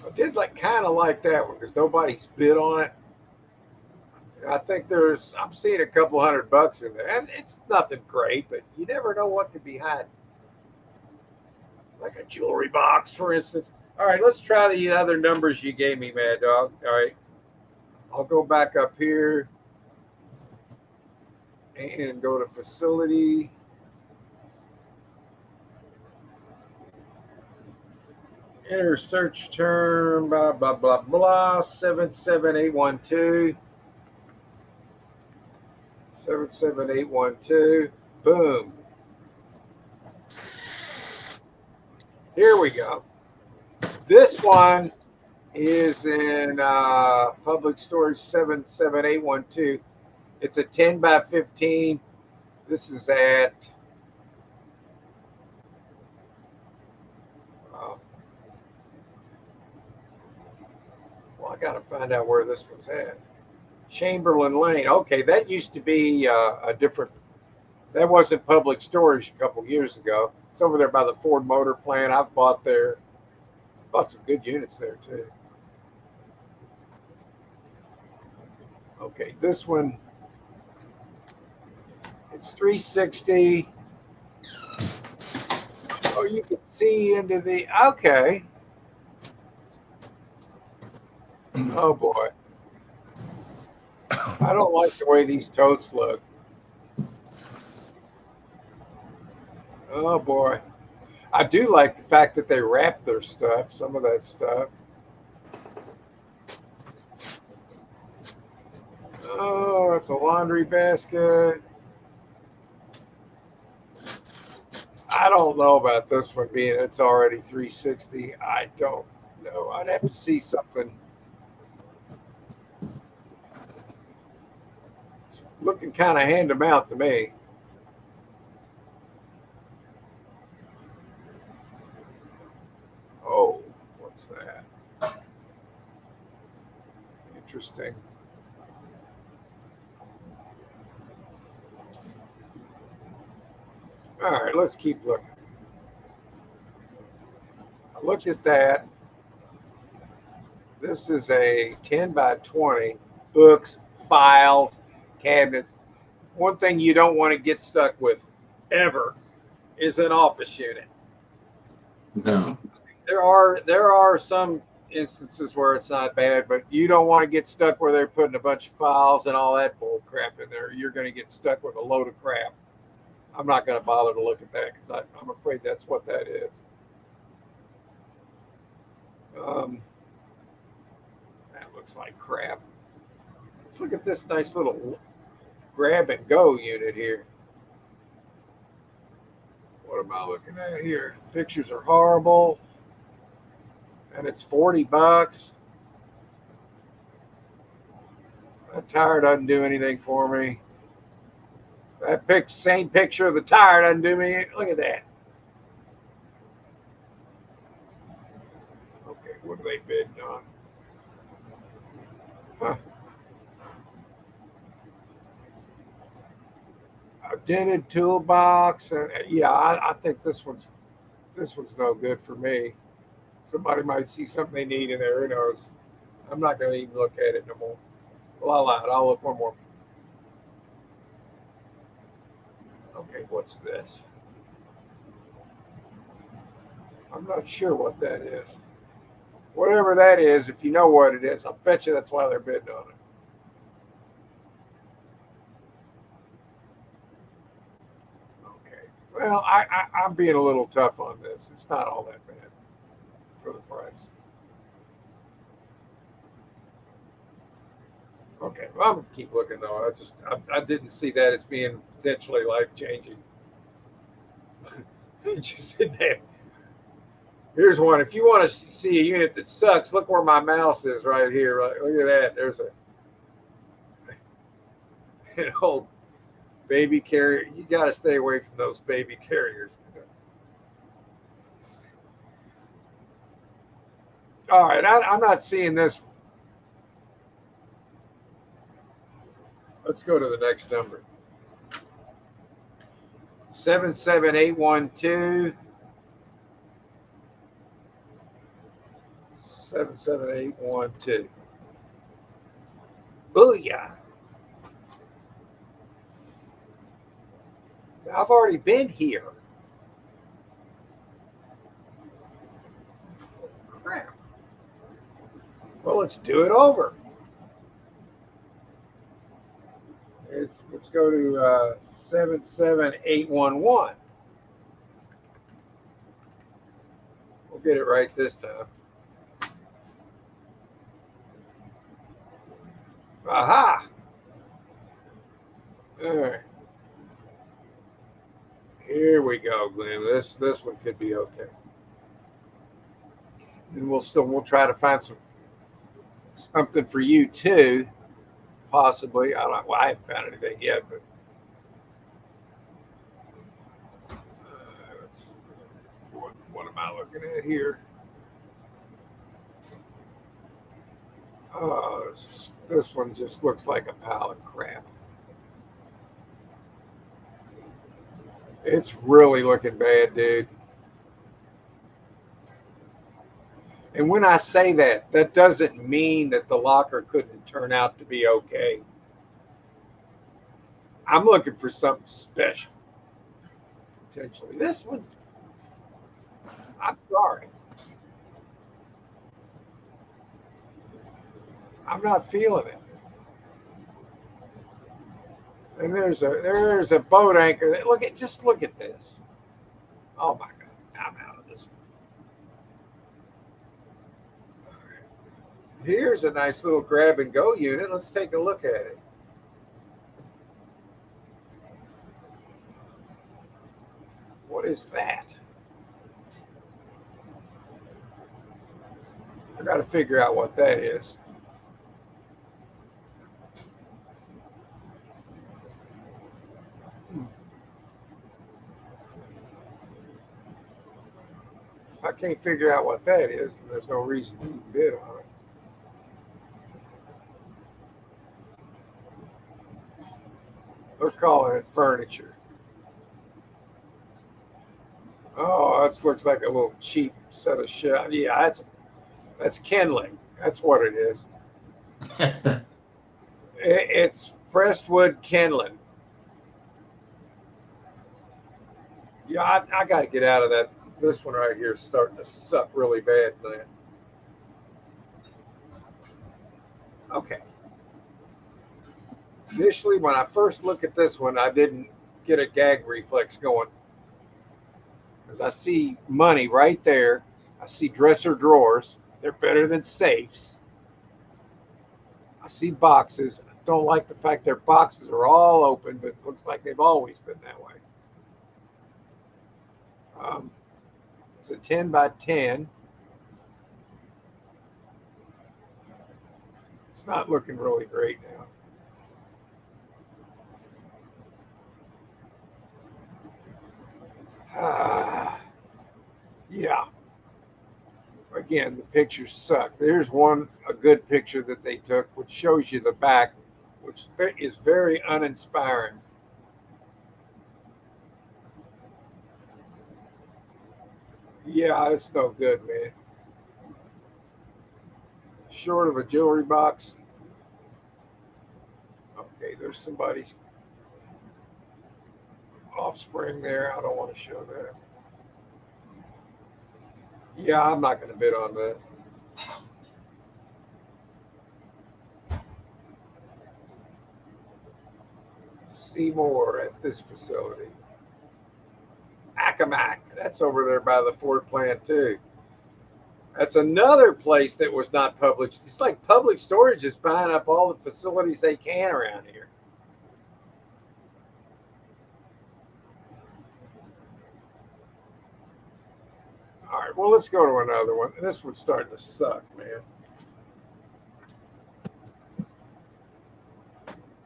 I did kind of like that one because nobody's bid on it. I think I'm seeing a couple $100 in there. And it's nothing great, but you never know what could be hiding. Like a jewelry box, for instance. All right, let's try the other numbers you gave me, Mad Dog. All right. I'll go back up here and go to facility. Enter search term, blah, blah, blah, blah, 77812. 77812. Boom. Here we go. This one is in public storage 77812. It's a 10 by 15. This is at well, I got to find out where this one's at. Chamberlain Lane. Okay, that used to be a different. That wasn't public storage a couple years ago. It's over there by the Ford Motor Plant. I've bought there. Bought some good units there too. Okay, this one. It's 360. Oh, you can see into the. Okay. Oh boy. I don't like the way these totes look. Oh boy. I do like the fact that they wrap their stuff, some of that stuff. Oh, it's a laundry basket. I don't know about this one being it's already 360. I don't know. I'd have to see something. It's looking kind of hand to mouth to me. Oh, what's that? Interesting. All right, let's keep looking. I looked at that. This is a 10 by 20. Books, files, cabinets. One thing you don't want to get stuck with ever is an office unit. No. There are some instances where it's not bad, but you don't want to get stuck where they're putting a bunch of files and all that bull crap in there. You're going to get stuck with a load of crap. I'm not going to bother to look at that because I'm afraid that's what that is. That looks like crap. Let's look at this nice little grab and go unit here. What am I looking at here? Pictures are horrible. And it's $40. That tire doesn't do anything for me. That same picture of the tire doesn't do me. Look at that. Okay, what are they bidding on? Huh. A dented toolbox, and yeah, I think this one's no good for me. Somebody might see something they need in there. Who knows? I'm not going to even look at it no more. Well, I lied. I'll look one more. Okay, what's this? I'm not sure what that is. Whatever that is, if you know what it is, I'll bet you that's why they're bidding on it. Okay. Well, I'm being a little tough on this. It's not all that bad for the price. Okay, well, I'm gonna keep looking though. I didn't see that as being potentially life changing. Just didn't have. Here's one. If you want to see a unit that sucks, look where my mouse is right here. Right, look at that. There's an old baby carrier. You got to stay away from those baby carriers. All right, I'm not seeing this. Let's go to the next number. 77812. 77812. Booyah. I've already been here. Crap. Well, let's do it over. Let's go to 77811. We'll get it right this time. Aha! All right. Here we go, Glenn. This one could be okay. And we'll try to find something for you too, possibly. I don't. Well, I haven't found anything yet, but what am I looking at here? This one just looks like a pile of crap. It's really looking bad, dude. And when I say that, that doesn't mean that the locker couldn't turn out to be okay. I'm looking for something special. Potentially. This one, I'm sorry. I'm not feeling it. And there's a boat anchor. Just look at this. Oh my God, I'm out of this one. All right. Here's a nice little grab and go unit. Let's take a look at it. What is that? I got to figure out what that is. If I can't figure out what that is, then there's no reason to bid on it. They're calling it furniture. Oh, that looks like a little cheap set of shit. Yeah, that's kindling. That's what it is. It's pressed wood kindling. Yeah, I got to get out of that. This one right here is starting to suck really bad, man. Okay. Initially, when I first look at this one, I didn't get a gag reflex going because I see money right there. I see dresser drawers. They're better than safes. I see boxes. I don't like the fact their boxes are all open, but it looks like they've always been that way. It's a 10 by 10. It's not looking really great now. Yeah. Again, the pictures suck. There's a good picture that they took, which shows you the back, which is very uninspiring. Yeah, it's no good, man. Short of a jewelry box. Okay, there's somebody's offspring there. I don't want to show that. Yeah, I'm not going to bid on this. See more at this facility. Accomack. That's over there by the Ford plant too. That's another place that was not published. It's like Public Storage is buying up all the facilities they can around here. All right, well, let's go to another one. This one's starting to suck, man.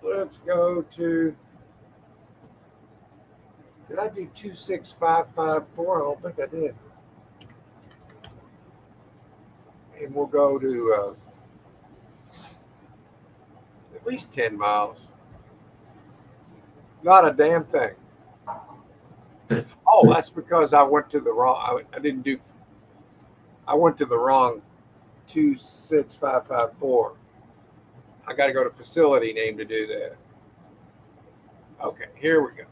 Let's go to, did I do 26554? I don't think I did. And we'll go to at least 10 miles. Not a damn thing. Oh, that's because I went to the wrong, I went to the wrong 26554. I got to go to facility name to do that. Okay, here we go.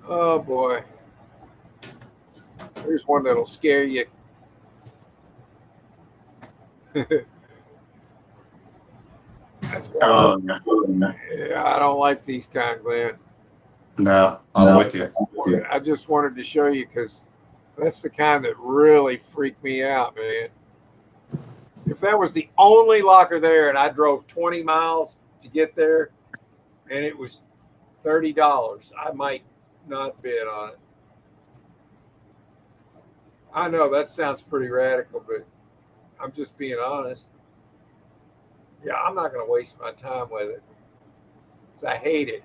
Oh boy. Here's one that'll scare you. That's yeah, I don't like these kind, Glenn. No, I'm with you. I just wanted to show you because that's the kind that really freaked me out, man. If that was the only locker there and I drove 20 miles to get there and it was $30, I might not bid on it. I know that sounds pretty radical, but I'm just being honest. Yeah, I'm not going to waste my time with it. 'Cause I hate it.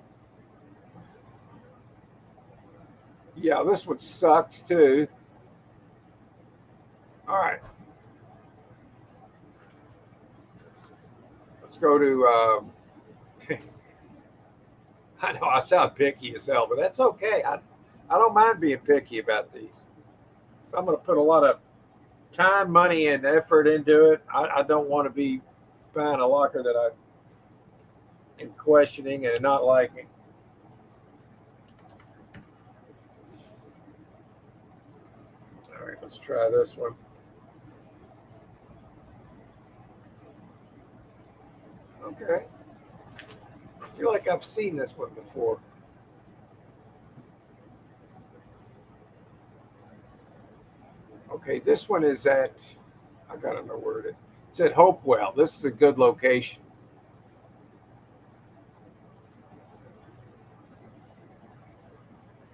Yeah, this one sucks too. All right, let's go to. I know I sound picky as hell, but that's okay. I don't mind being picky about these. I'm going to put a lot of time, money, and effort into it. I don't want to be buying a locker that I am questioning and not liking. All right, let's try this one. Okay. I feel like I've seen this one before. Okay, this one is at, I gotta know where it is. It's at Hopewell. This is a good location.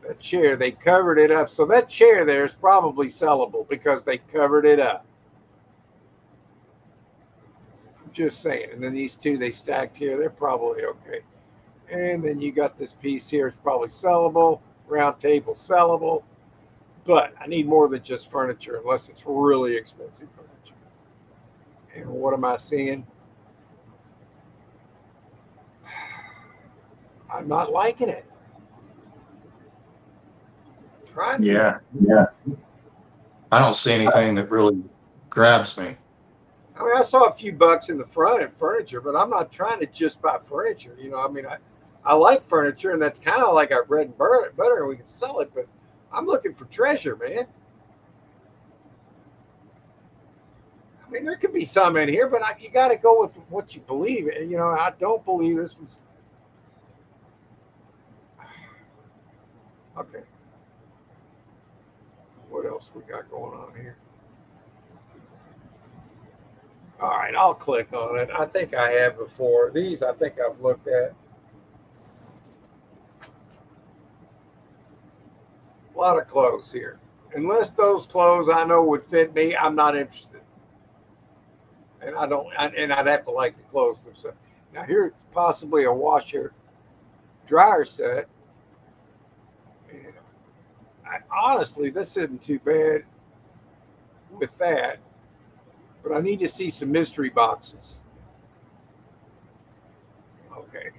That chair, they covered it up. So that chair there is probably sellable because they covered it up. I'm just saying. And then these two they stacked here, they're probably okay. And then you got this piece here, it's probably sellable. Round table sellable. But I need more than just furniture unless it's really expensive furniture. And what am I seeing? I'm not liking it. Trying to. Yeah. I don't see anything that really grabs me. I mean, I saw a few bucks in the front in furniture, but I'm not trying to just buy furniture. You know, I mean, I like furniture, and that's kind of like our bread and butter, and we can sell it, but I'm looking for treasure, man. I mean, there could be some in here, but you got to go with what you believe. You know, I don't believe this was. Okay. What else we got going on here? All right, I'll click on it. I think I have before. These I think I've looked at. A lot of clothes here. Unless those clothes I know would fit me, I'm not interested. And I don't. And I'd have to like the clothes themselves. Now here's possibly a washer dryer set. And honestly, this isn't too bad with that. But I need to see some mystery boxes. Okay,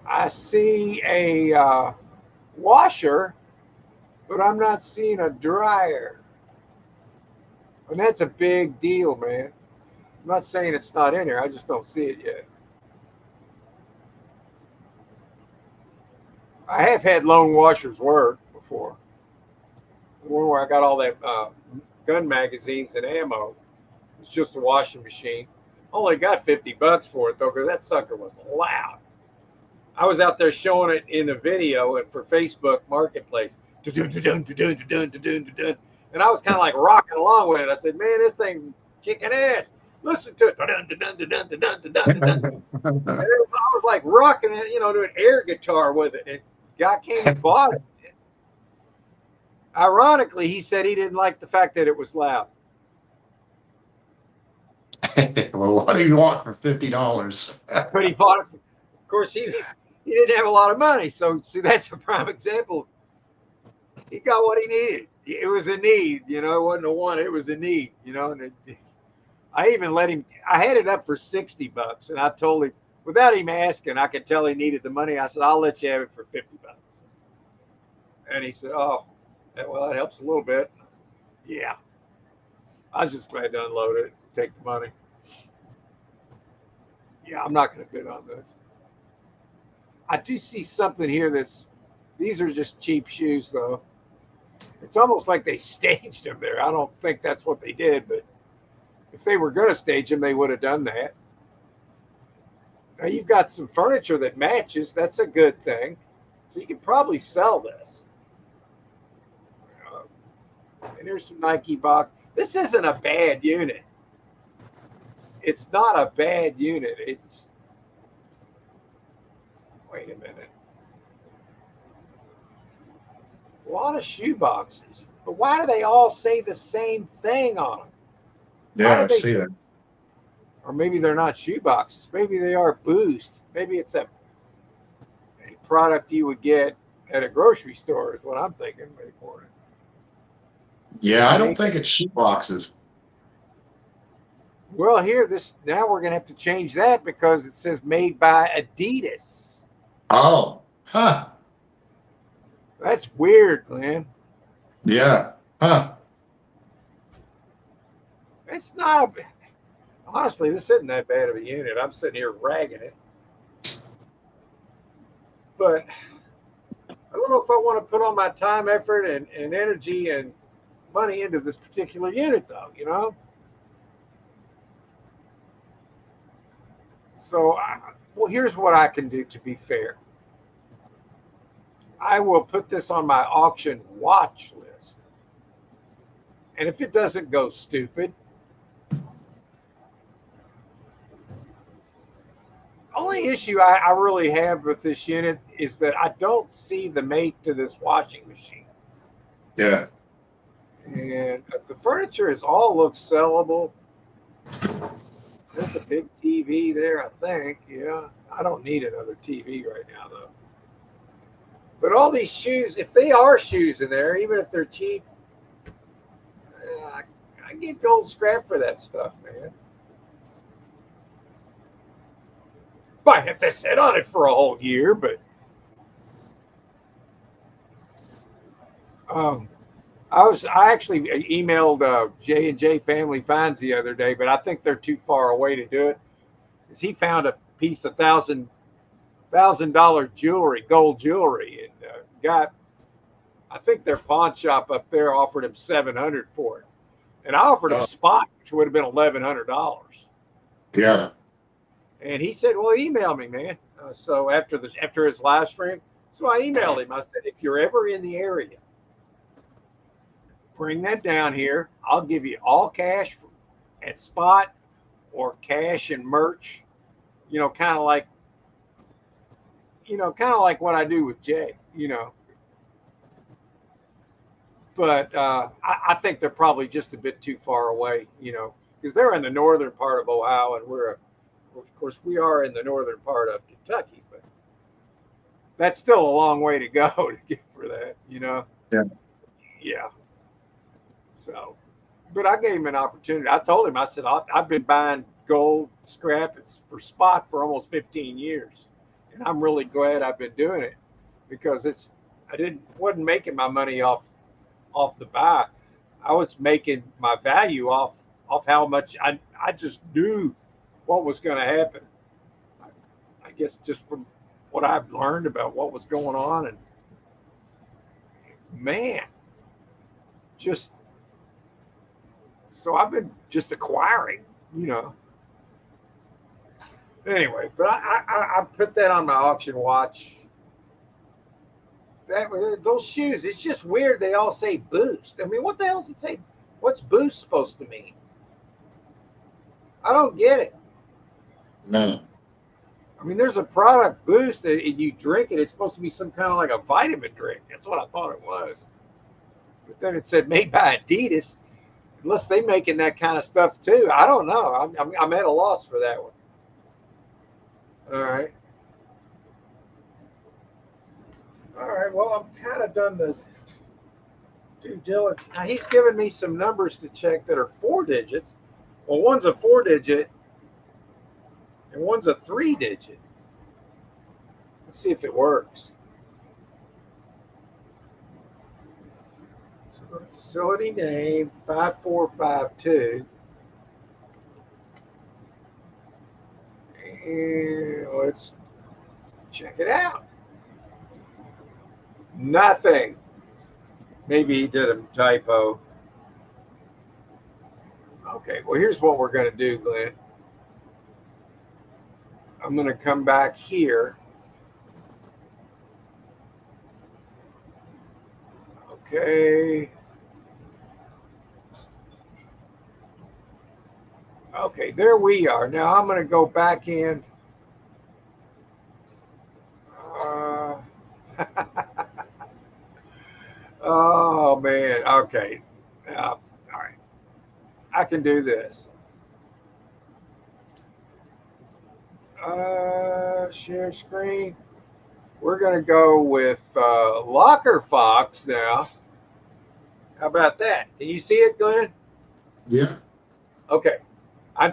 I see a washer, but I'm not seeing a dryer. And that's a big deal, man. I'm not saying it's not in here. I just don't see it yet. I have had lone washers work before. The one where I got all that gun magazines and ammo. It's just a washing machine. Only got $50 for it though, because that sucker was loud. I was out there showing it in the video and for Facebook Marketplace. And I was kind of like rocking along with it. I said, man, this thing kicking ass. Listen to it. And I was like rocking it, you know, to an air guitar with it. And the guy came and bought it. Ironically, he said he didn't like the fact that it was loud. Well, what do you want for $50? But he bought it. Of course, he didn't have a lot of money. So, see, that's a prime example. He got what he needed. It was a need, you know. It wasn't a want. It was a need, you know. And I even let him. I had it up for $60, and I told him without him asking. I could tell he needed the money. I said, "I'll let you have it for $50." And he said, "Oh, well, that helps a little bit." Yeah, I was just glad to unload it, take the money. Yeah, I'm not going to bid on this. I do see something here these are just cheap shoes, though. It's almost like they staged them there. I don't think that's what they did, but if they were going to stage them, they would have done that. Now you've got some furniture that matches. That's a good thing. So you could probably sell this. And here's some Nike box. This isn't a bad unit. It's not a bad unit. Wait a minute. A lot of shoe boxes. But why do they all say the same thing on them? Why Yeah, do I they see that. or maybe they're not shoe boxes. Maybe they are Boost. Maybe it's a product you would get at a grocery store is what I'm thinking. For it. Yeah, I don't think it's shoe boxes. Well, here this now we're gonna have to change that because it says made by Adidas. Oh, huh. That's weird, Glenn. Yeah, huh. It's not a honestly, this isn't that bad of a unit. I'm sitting here ragging it. But I don't know if I want to put all my time, effort, and energy and money into this particular unit, though, you know? So, well, here's what I can do to be fair. I will put this on my auction watch list. And if it doesn't go stupid, only issue I really have with this unit is that I don't see the mate to this washing machine. Yeah. And the furniture is all looks sellable. There's a big TV there, I think. Yeah, I don't need another TV right now, though. But all these shoes, if they are shoes in there, even if they're cheap, I get gold scrap for that stuff, man. Might have to sit on it for a whole year, but I actually emailed J&J Family Finds the other day, but I think they're too far away to do it. Because he found a piece of $1,000 jewelry, gold jewelry, and got, I think their pawn shop up there offered him $700 for it, and I offered him spot, which would have been $1,100. Yeah. And he said, "Well, email me, man." So after his live stream, so I emailed him. I said, "If you're ever in the area, bring that down here. I'll give you all cash at spot or cash and merch. You know, kind of like what I do with Jay. You know." But I think they're probably just a bit too far away. You know, because they're in the northern part of Ohio, and of course, we are in the northern part of Kentucky, but that's still a long way to go to get for that, you know? Yeah. Yeah. So, but I gave him an opportunity. I told him, I said, I've been buying gold scrap for spot for almost 15 years. And I'm really glad I've been doing it because wasn't making my money off the buy. I was making my value off how much I just knew what was going to happen. I guess just from what I've learned about what was going on, and man, just so I've been just acquiring, you know. Anyway, but I put that on my auction watch. Those shoes, it's just weird. They all say Boost. I mean, what the hell does it say? What's Boost supposed to mean? I don't get it. No. I mean, there's a product Boost that you drink it. It's supposed to be some kind of like a vitamin drink. That's what I thought it was. But then it said made by Adidas. Unless they making that kind of stuff too. I don't know. I'm at a loss for that one. All right. All right. Well, I'm kind of done the due diligence. Now he's given me some numbers to check that are 4 digits. Well, one's a 4-digit. And one's a 3-digit. Let's see if it works. So go to facility name 5452. And let's check it out. Nothing. Maybe he did a typo. Okay, well, here's what we're going to do, Glenn. I'm going to come back here. Okay. Okay, there we are. Now I'm going to go back in. man. Okay. All right. I can do this. Share screen. We're going to go with Locker Fox now. How about that? Can you see it, Glenn? Yeah. Okay. I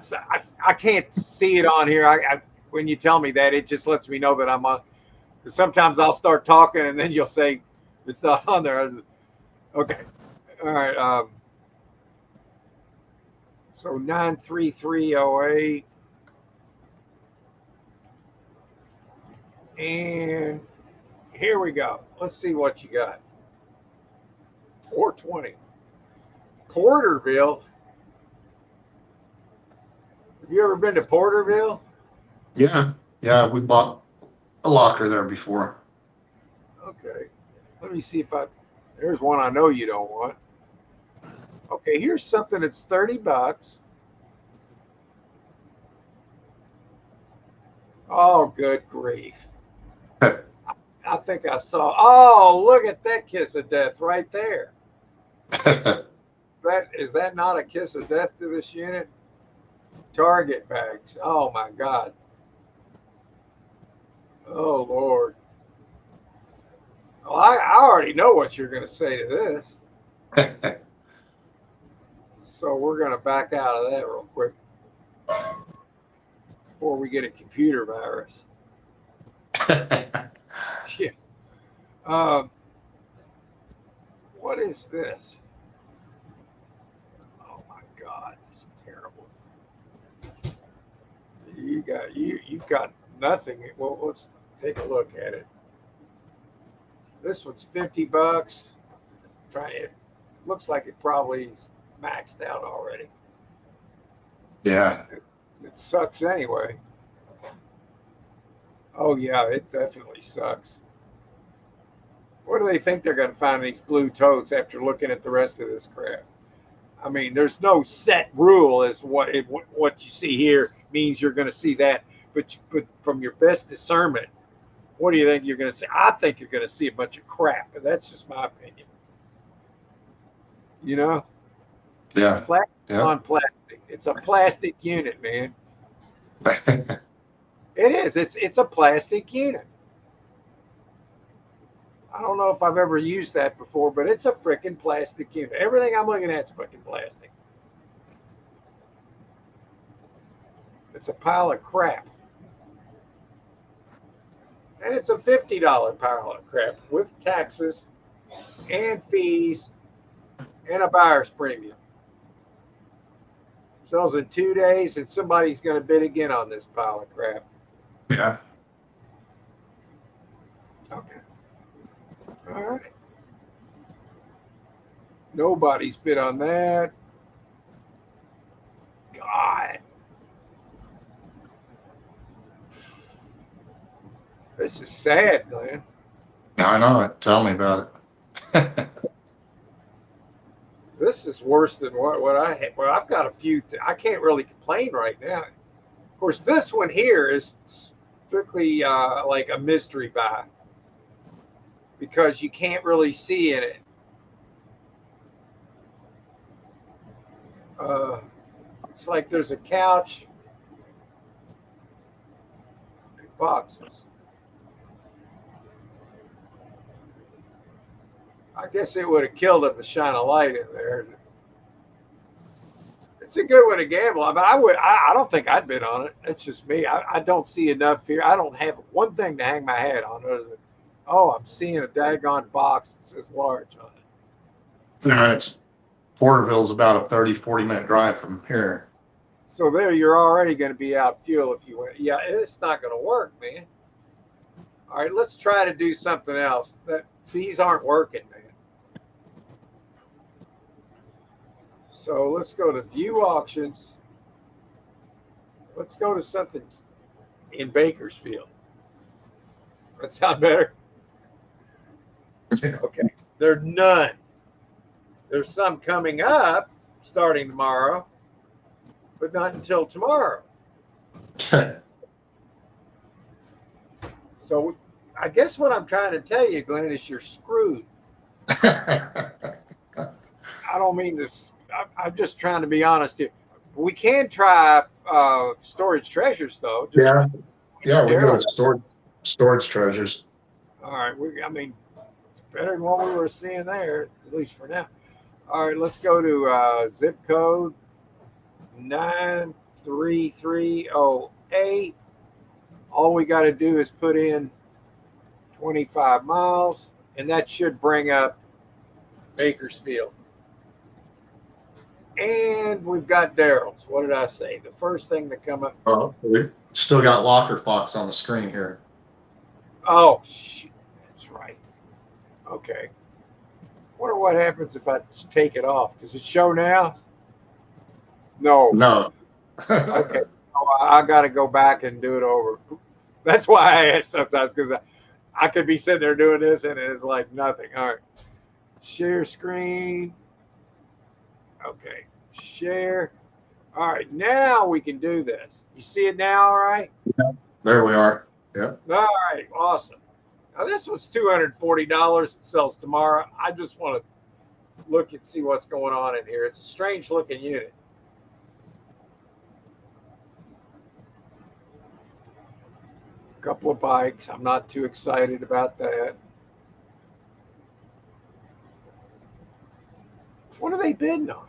can't see it on here. When you tell me that, it just lets me know that I'm on. Because sometimes I'll start talking and then you'll say it's not on there. Okay. All right. So 93308. And here we go. Let's see what you got. 420. Porterville. Have you ever been to Porterville? Yeah. Yeah. We bought a locker there before. Okay. Let me see if there's one I know you don't want. Okay, here's something that's $30. Oh, good grief. I think I saw. Oh, look at that kiss of death right there. Is that not a kiss of death to this unit? Target bags. Oh my God. Oh Lord. Well, I already know what you're going to say to this. So we're going to back out of that real quick before we get a computer virus. Yeah. What is this? Oh my God, this is terrible. You've got nothing. Well, let's take a look at it. This one's $50. Try it. Looks like it probably is maxed out already. Yeah. It sucks anyway. Oh yeah, it definitely sucks. What do they think they're going to find in these blue totes after looking at the rest of this crap? I mean, there's no set rule as what you see here means you're going to see that. But from your best discernment, what do you think you're going to see? I think you're going to see a bunch of crap, but that's just my opinion. You know? Yeah. Plastic Yeah. on plastic. It's a plastic unit, man. It is. It's a plastic unit. I don't know if I've ever used that before, but it's a freaking plastic unit. Everything I'm looking at is freaking plastic. It's a pile of crap. And it's a $50 pile of crap with taxes and fees and a buyer's premium. Sells in 2 days, and somebody's going to bid again on this pile of crap. Yeah. Okay. All right. Nobody's bid on that. God. This is sad, Glenn. I know it. Tell me about it. This is worse than what I had. Well, I've got a few. I can't really complain right now. Of course, this one here is strictly like a mystery buy because you can't really see in it. It's like there's a couch and boxes. I guess it would have killed him to shine a light in there. It's a good one to gamble on, but I don't think I'd bid on it. That's just me. I don't see enough here. I don't have one thing to hang my hat on other than, oh, I'm seeing a daggone box that says large on it. All right. Porterville's about a 30-40 minute drive from here. So there, you're already going to be out fuel if you went. Yeah, it's not going to work, man. All right, let's try to do something else. These aren't working, man. So let's go to view auctions. Let's go to something in Bakersfield. That sound better? Okay. There's none. There's some coming up starting tomorrow, but not until tomorrow. So I guess what I'm trying to tell you, Glenn, is you're screwed. I don't mean this. I'm just trying to be honest here. We can try storage treasures though. Just Yeah. Yeah, we go Daryl. to storage treasures. All right. I mean, it's better than what we were seeing there, at least for now. All right. Let's go to zip code 93308. All we got to do is put in 25 miles, and that should bring up Bakersfield. And we've got Daryl's. What did I say? The first thing to come up. Oh, we still got Locker Fox on the screen here. Oh, shoot. That's right. Okay. Wonder what happens if I just take it off. Does it show now? No. No. Okay. So I got to go back and do it over. That's why I ask sometimes, because I could be sitting there doing this and it's like nothing. All right. Share screen. Okay. Share. All right. Now we can do this. You see it now, all right? There we are. Yep. All right. Awesome. Now, this was $240. It sells tomorrow. I just want to look and see what's going on in here. It's a strange looking unit. Couple of bikes. I'm not too excited about that. What are they bidding on?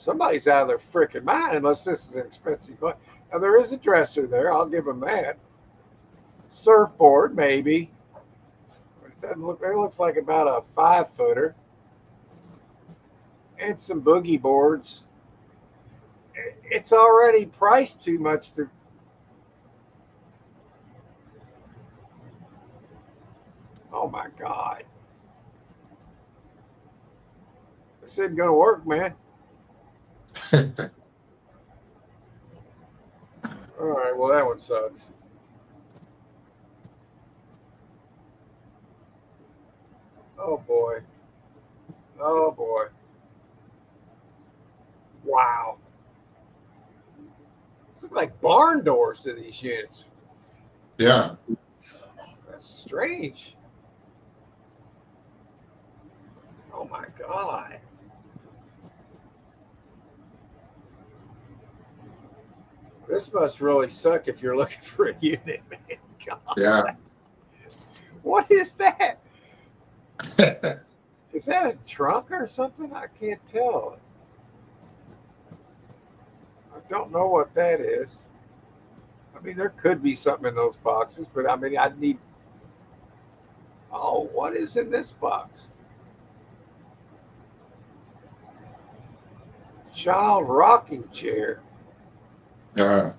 Somebody's out of their freaking mind unless this is an expensive bike. Now, there is a dresser there. I'll give them that. Surfboard, maybe. It doesn't look. It looks like about a 5-footer. And some boogie boards. It's already priced too much to. Oh my God. This isn't going to work, man. All right, well, that one sucks. Oh boy. Oh boy. Wow. These look like barn doors to these units. Yeah. That's strange. Oh my God. This must really suck if you're looking for a unit, man. God. Yeah. What is that? Is that a trunk or something? I can't tell. I don't know what that is. I mean, there could be something in those boxes, but I mean, I'd need. Oh, what is in this box? Child rocking chair. Yeah.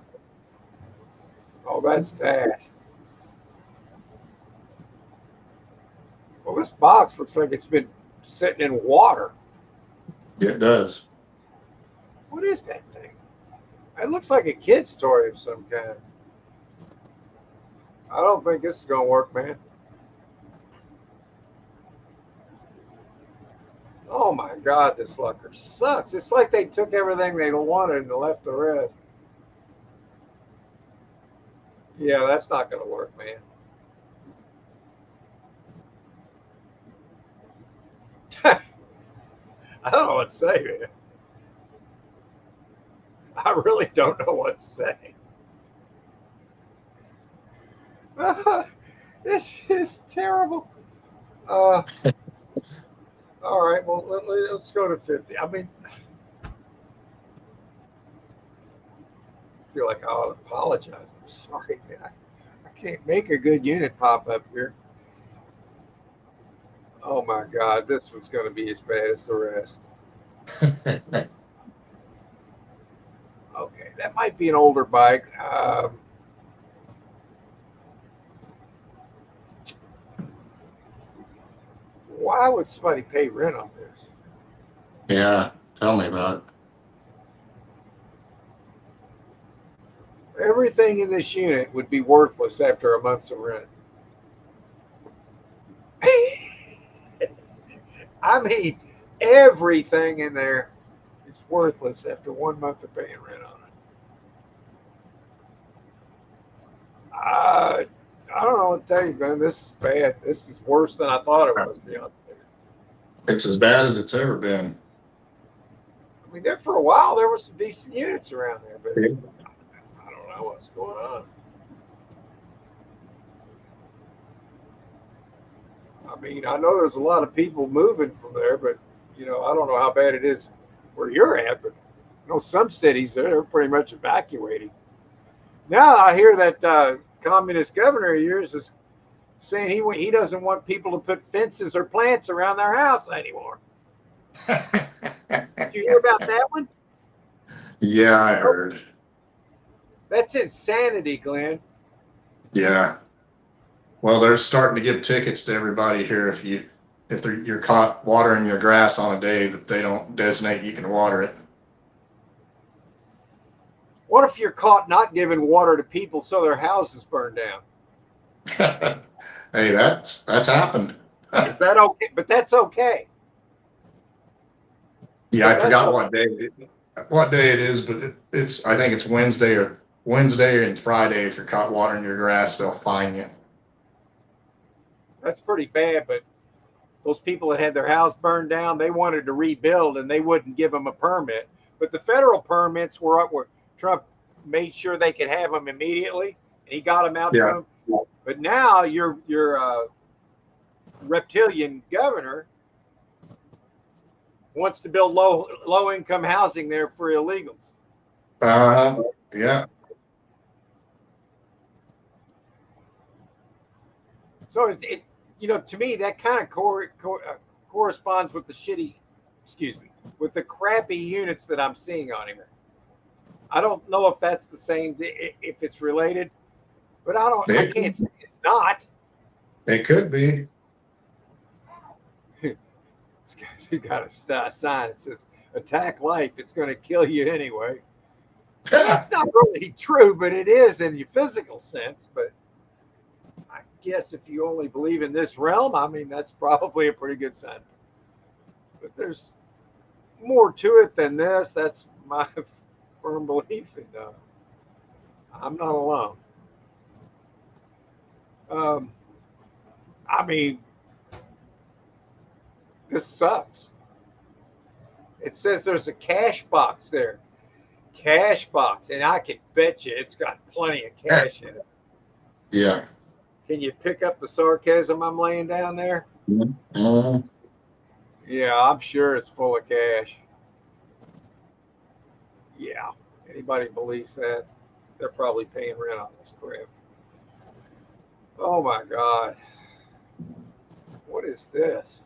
Oh, that's that. Well, this box looks like it's been sitting in water. It does. What is that thing? It looks like a kid's toy of some kind. I don't think this is going to work, man. Oh my God, this lucker sucks. It's like they took everything they wanted and left the rest. Yeah, that's not going to work, man. I don't know what to say, man. I really don't know what to say. This is terrible. All right, well, let's go to 50. I mean, I feel like I ought to apologize. I'm sorry, man. I can't make a good unit pop up here. Oh my God, this one's going to be as bad as the rest. Okay, that might be an older bike. Why would somebody pay rent on this? Yeah. Tell me about Everything in this unit would be worthless after a month's of rent. I mean, everything in there is worthless after 1 month of paying rent on it. I don't know I'll tell you, man, this is bad. This is worse than I thought it was. To be honest with you. It's as bad as it's ever been. I mean, there for a while there was some decent units around there, but I don't know what's going on. I mean, I know there's a lot of people moving from there, but I don't know how bad it is where you're at. But some cities they're pretty much evacuating. Now I hear that communist governor of yours is saying he doesn't want people to put fences or plants around their house anymore. Did you hear about that one? Yeah, I heard. That's insanity, Glenn. Yeah. Well, they're starting to give tickets to everybody here if you're caught watering your grass on a day that they don't designate you can water it. What if you're caught not giving water to people so their houses burn down? Hey, that's happened. Is that okay? But that's okay. Yeah, I forgot what day it is, but I think it's Wednesday and Friday. If you're caught watering your grass, they'll fine you. That's pretty bad, but those people that had their house burned down, they wanted to rebuild and they wouldn't give them a permit. But the federal permits were up where Trump made sure they could have them immediately, and he got them out to them. But now your reptilian governor wants to build low income housing there for illegals. Yeah. So to me that kind of corresponds with with the crappy units that I'm seeing on here. I don't know if that's the same, if it's related, but I can't say it's not. It could be. You got a sign that says "Attack Life. It's going to kill you anyway." That's not really true, but it is in your physical sense. But I guess if you only believe in this realm, I mean, that's probably a pretty good sign. But there's more to it than this. That's my firm belief, and I'm not alone. I mean, this sucks. It says there's a cash box there. Cash box. And I can bet you it's got plenty of cash in it. Yeah. Can you pick up the sarcasm I'm laying down there? Mm-hmm. Yeah, I'm sure it's full of cash. Yeah. Anybody believes that? They're probably paying rent on this crap. Oh my God. What is this?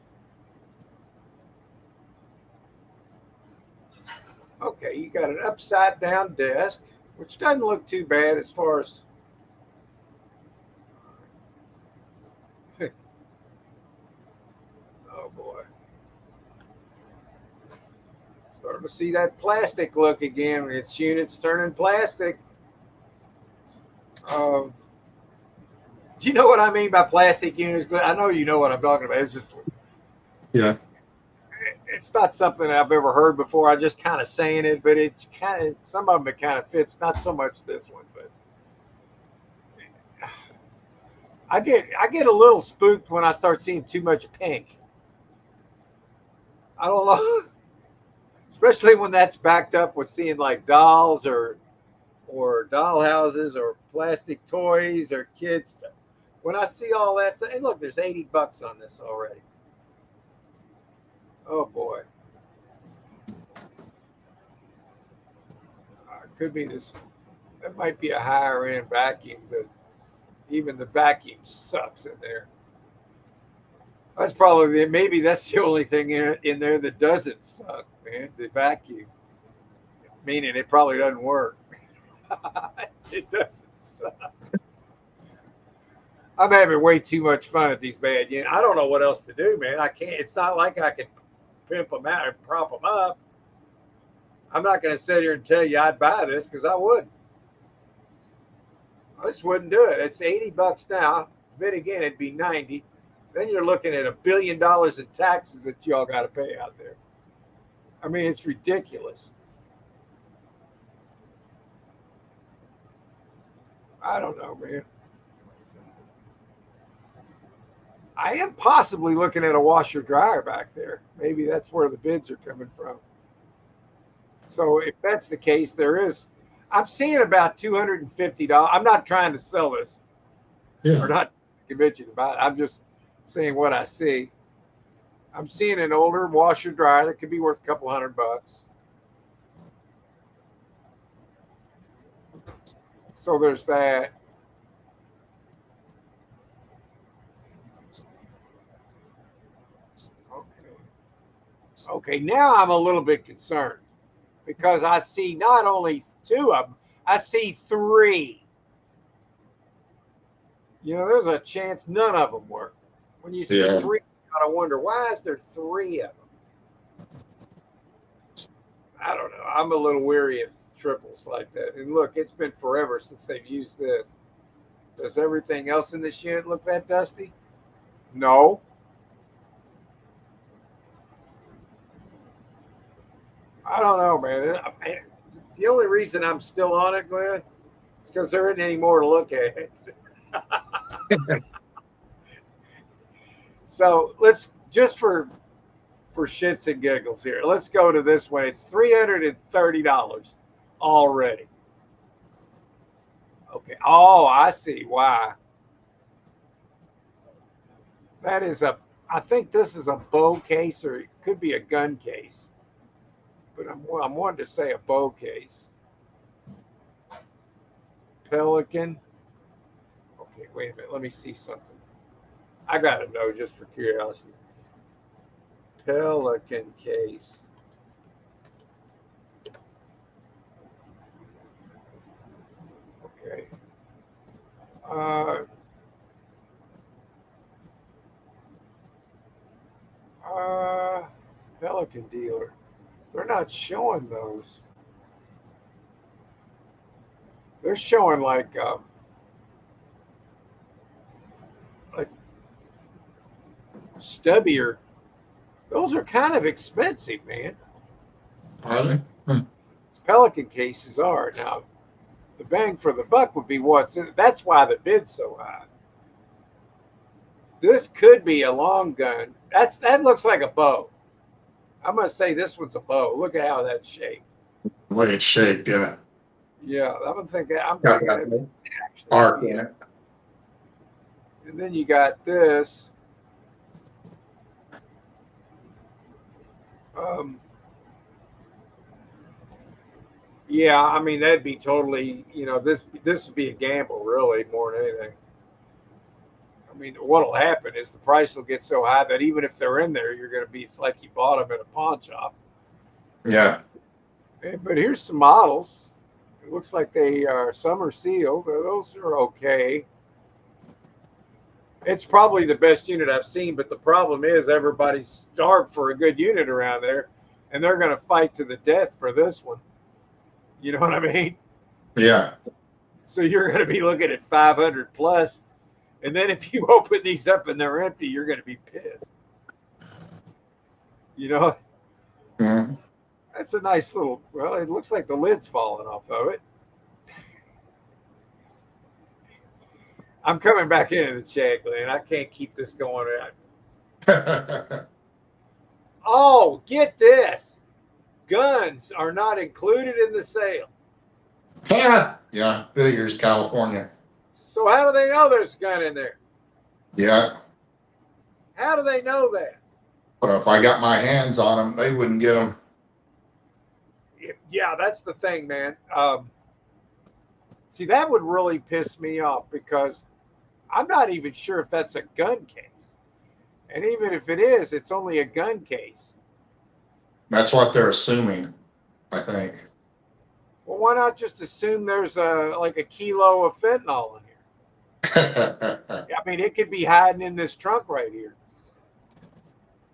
Okay, you got an upside down desk, which doesn't look too bad as far as oh boy. Starting to see that plastic look again. Its units turning plastic. Do you know what I mean by plastic units? But I know you know what I'm talking about. It's just it's not something I've ever heard before. I just kind of saying it, but it's kind of some of them it kind of fits. Not so much this one, but I get a little spooked when I start seeing too much pink. I don't know, especially when that's backed up with seeing like dolls or doll houses or plastic toys or kids stuff. When I see all that, and look, there's $80 on this already. Oh boy. Could be this. That might be a higher end vacuum, but even the vacuum sucks in there. That's probably maybe that's the only thing in there that doesn't suck, man. The vacuum, meaning it probably doesn't work. It doesn't suck. I'm having way too much fun at these bad units. I don't know what else to do, man. I can't. It's not like I can pimp them out and prop them up. I'm not going to sit here and tell you I'd buy this because I wouldn't. I just wouldn't do it. It's $80 now. But again, it'd be 90. Then you're looking at $1 billion in taxes that y'all got to pay out there. I mean, it's ridiculous. I don't know, man. I am possibly looking at a washer dryer back there. Maybe that's where the bids are coming from. So if that's the case, I'm seeing about $250. I'm not trying to sell this or not convince you about it. I'm just saying what I see. I'm seeing an older washer dryer that could be worth a couple $100. So there's that. Okay, now I'm a little bit concerned because I see not only two of them, I see three. You know, there's a chance none of them work. When you see three, you gotta wonder, why is there three of them? I don't know. I'm a little weary of triples like that. And look, it's been forever since they've used this. Does everything else in this unit look that dusty? No. I don't know, man. The only reason I'm still on it, Glenn, is because there isn't any more to look at. So let's just for shits and giggles here, let's go to this one. It's $330 already. Okay. Oh, I see why. That is I think this is a bow case, or it could be a gun case. But I'm wanting to say a bow case. Pelican. Okay, wait a minute. Let me see something. I gotta know just for curiosity. Pelican case. Okay. Pelican dealer. They're not showing those. They're showing like stubbier. Those are kind of expensive, man. Are they? Pelican cases are. Now, the bang for the buck would be what's in it. That's why the bid's so high. This could be a long gun. That looks like a bow. I'm gonna say this one's a bow. Look at how that's shaped. The way it's shaped, yeah. Yeah, I'm thinking Got that arc in it. And then you got this. Yeah, I mean that'd be totally, this would be a gamble, really, more than anything. I mean, what'll happen is the price will get so high that even if they're in there, you're going to be, it's like you bought them at a pawn shop. Yeah. But here's some models. It looks like some are sealed. Those are okay. It's probably the best unit I've seen, but the problem is everybody's starved for a good unit around there, and they're going to fight to the death for this one. You know what I mean? Yeah. So you're going to be looking at 500 plus. And then if you open these up and they're empty, you're going to be pissed. You know? Mm-hmm. That's a nice little, well, it looks like the lid's falling off of it. I'm coming back into the chat, Glenn. I can't keep this going out. Oh, get this. Guns are not included in the sale. Yeah, figures California. So how do they know there's a gun in there? Yeah. How do they know that? Well, if I got my hands on them, they wouldn't get them. Yeah, that's the thing, man. See, that would really piss me off because I'm not even sure if that's a gun case. And even if it is, it's only a gun case. That's what they're assuming, I think. Well, why not just assume there's like a kilo of fentanyl in here? I mean, it could be hiding in this trunk right here.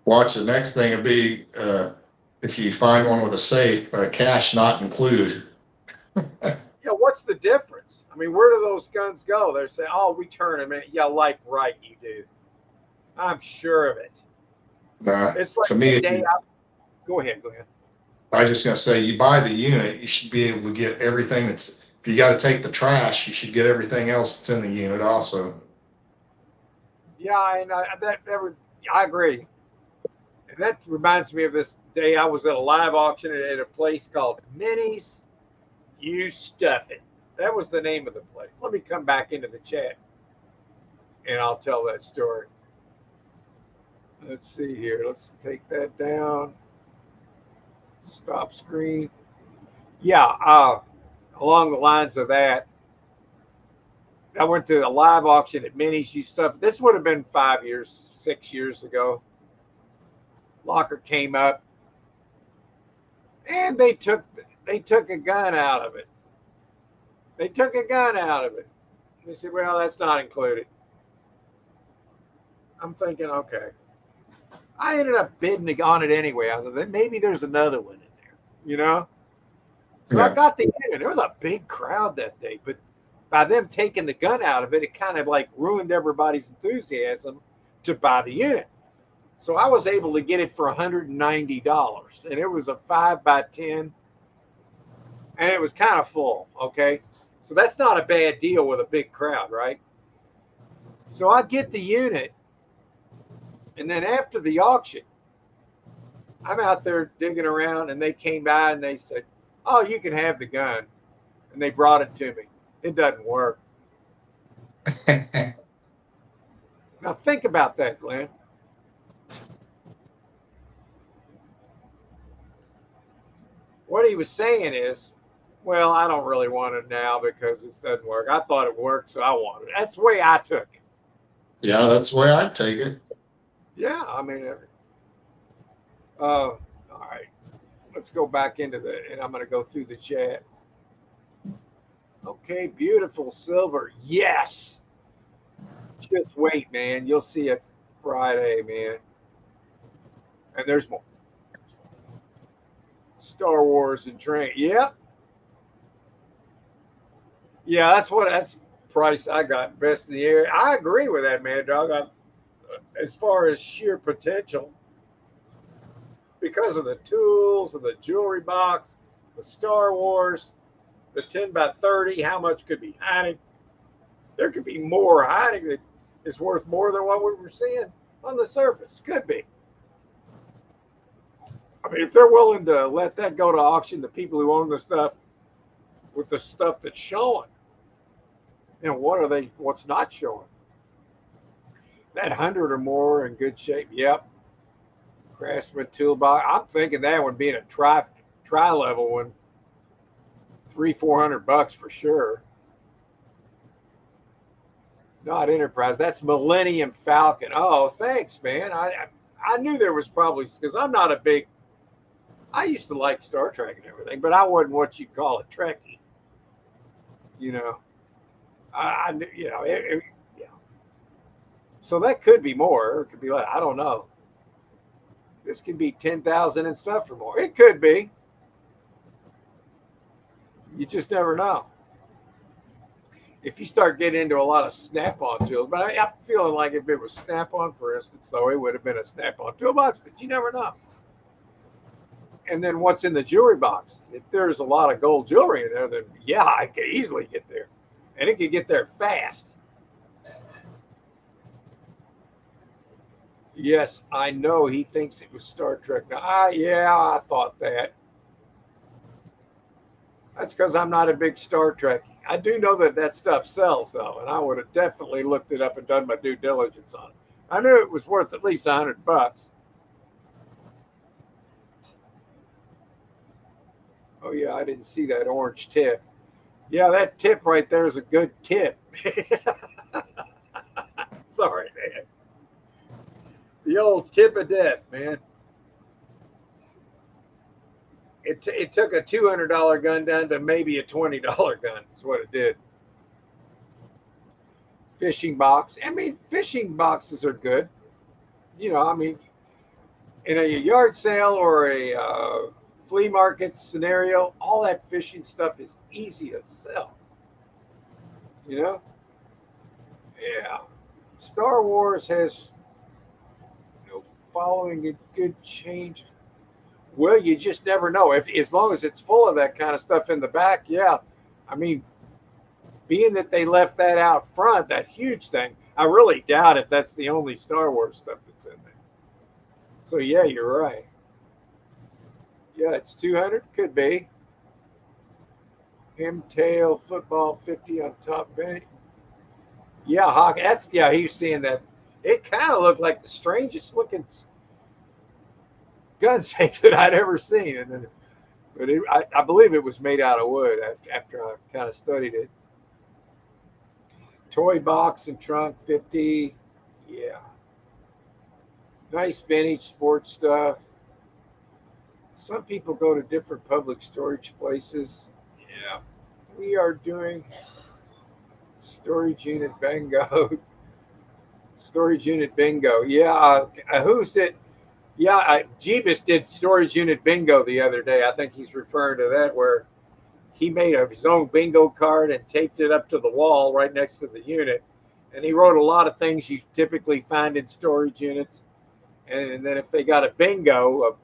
Watch, the next thing would be if you find one with a safe, cash not included. Yeah, what's the difference? I mean, where do those guns go? They're saying, oh, we turn them in. Yeah, like right, you do. I'm sure of it. It's like to me, go ahead, Glenn. I was just going to say, you buy the unit, you should be able to get everything that's, if you got to take the trash, you should get everything else that's in the unit also. Yeah, and I agree. And that reminds me of this day I was at a live auction at a place called Minnie's You Stuff It. That was the name of the place. Let me come back into the chat and I'll tell that story. Let's see here. Let's take that down. Stop screen. Yeah, along the lines of that, I went to a live auction at Minnie's You Stuff It. This would have been 5 years, 6 years ago. Locker came up and they took a gun out of it. They took a gun out of it. They said, well, that's not included. I'm thinking, okay. I ended up bidding on it anyway. I thought maybe there's another one in there, you know? So I got the unit. There was a big crowd that day, but by them taking the gun out of it, it kind of like ruined everybody's enthusiasm to buy the unit. So I was able to get it for $190, and it was a 5x10, and it was kind of full. Okay, so that's not a bad deal with a big crowd, right? So I get the unit, and then after the auction, I'm out there digging around, and they came by and they said, "Oh, you can have the gun," and they brought it to me. It doesn't work. Now think about that, Glenn. What he was saying is, well, I don't really want it now because it doesn't work. I thought it worked, so I want it. That's the way I took it. Yeah, that's the way I'd take it. Yeah, I mean, all right. Let's go back into and I'm going to go through the chat. Okay, beautiful silver. Yes. Just wait, man. You'll see it Friday, man. And there's more. Star Wars and train. Yep. Yeah, that's price I got best in the area. I agree with that, man, dog. As far as sheer potential, because of the tools and the jewelry box, the Star Wars, the 10x30, how much could be hiding? There could be more hiding that is worth more than what we were seeing on the surface. Could be. I mean, if they're willing to let that go to auction, the people who own the stuff with the stuff that's showing, and what's not showing? That 100 or more in good shape. Yep. Craftsman toolbox. I'm thinking that one being a tri level one, $300-400 for sure. Not Enterprise. That's Millennium Falcon. Oh, thanks, man. I knew there was probably, because I'm not a big, I used to like Star Trek and everything, but I wasn't what you'd call a Trekkie. You know, I knew, you know, yeah. So that could be more. Or it could be like, I don't know. This could be 10,000 and stuff or more. It could be. You just never know. If you start getting into a lot of snap-on tools, but I'm feeling like if it was snap-on, for instance, though, it would have been a snap-on toolbox, but you never know. And then what's in the jewelry box? If there's a lot of gold jewelry in there, then yeah, I could easily get there. And it could get there fast. Yes, I know he thinks it was Star Trek. Now, yeah, I thought that. That's because I'm not a big Star Trek. I do know that stuff sells, though, and I would have definitely looked it up and done my due diligence on it. I knew it was worth at least $100. Oh, yeah, I didn't see that orange tip. Yeah, that tip right there is a good tip. Sorry, man. The old tip of death, man. It took a $200 gun down to maybe a $20 gun. That's what it did. Fishing box. I mean, fishing boxes are good. You know, I mean, in a yard sale or a flea market scenario, all that fishing stuff is easy to sell. You know? Yeah. Star Wars has, you know, following a good change. Well, you just never know. As long as it's full of that kind of stuff in the back, yeah. I mean, being that they left that out front, that huge thing, I really doubt if that's the only Star Wars stuff that's in there. So yeah, you're right. Yeah, it's 200. Could be. Him tail football 50 on top penny. Yeah, hockey. That's yeah. He's seeing that. It kind of looked like the strangest looking gun safe that I'd ever seen, and then, but I believe it was made out of wood. After I kind of studied it. Toy box and trunk 50. Yeah. Nice vintage sports stuff. Some people go to different public storage places. Yeah. We are doing storage unit bingo. Storage unit bingo. Yeah. Who's it? Yeah. Jeebus did storage unit bingo the other day. I think he's referring to that, where he made his own bingo card and taped it up to the wall right next to the unit. And he wrote a lot of things you typically find in storage units. And then if they got a bingo of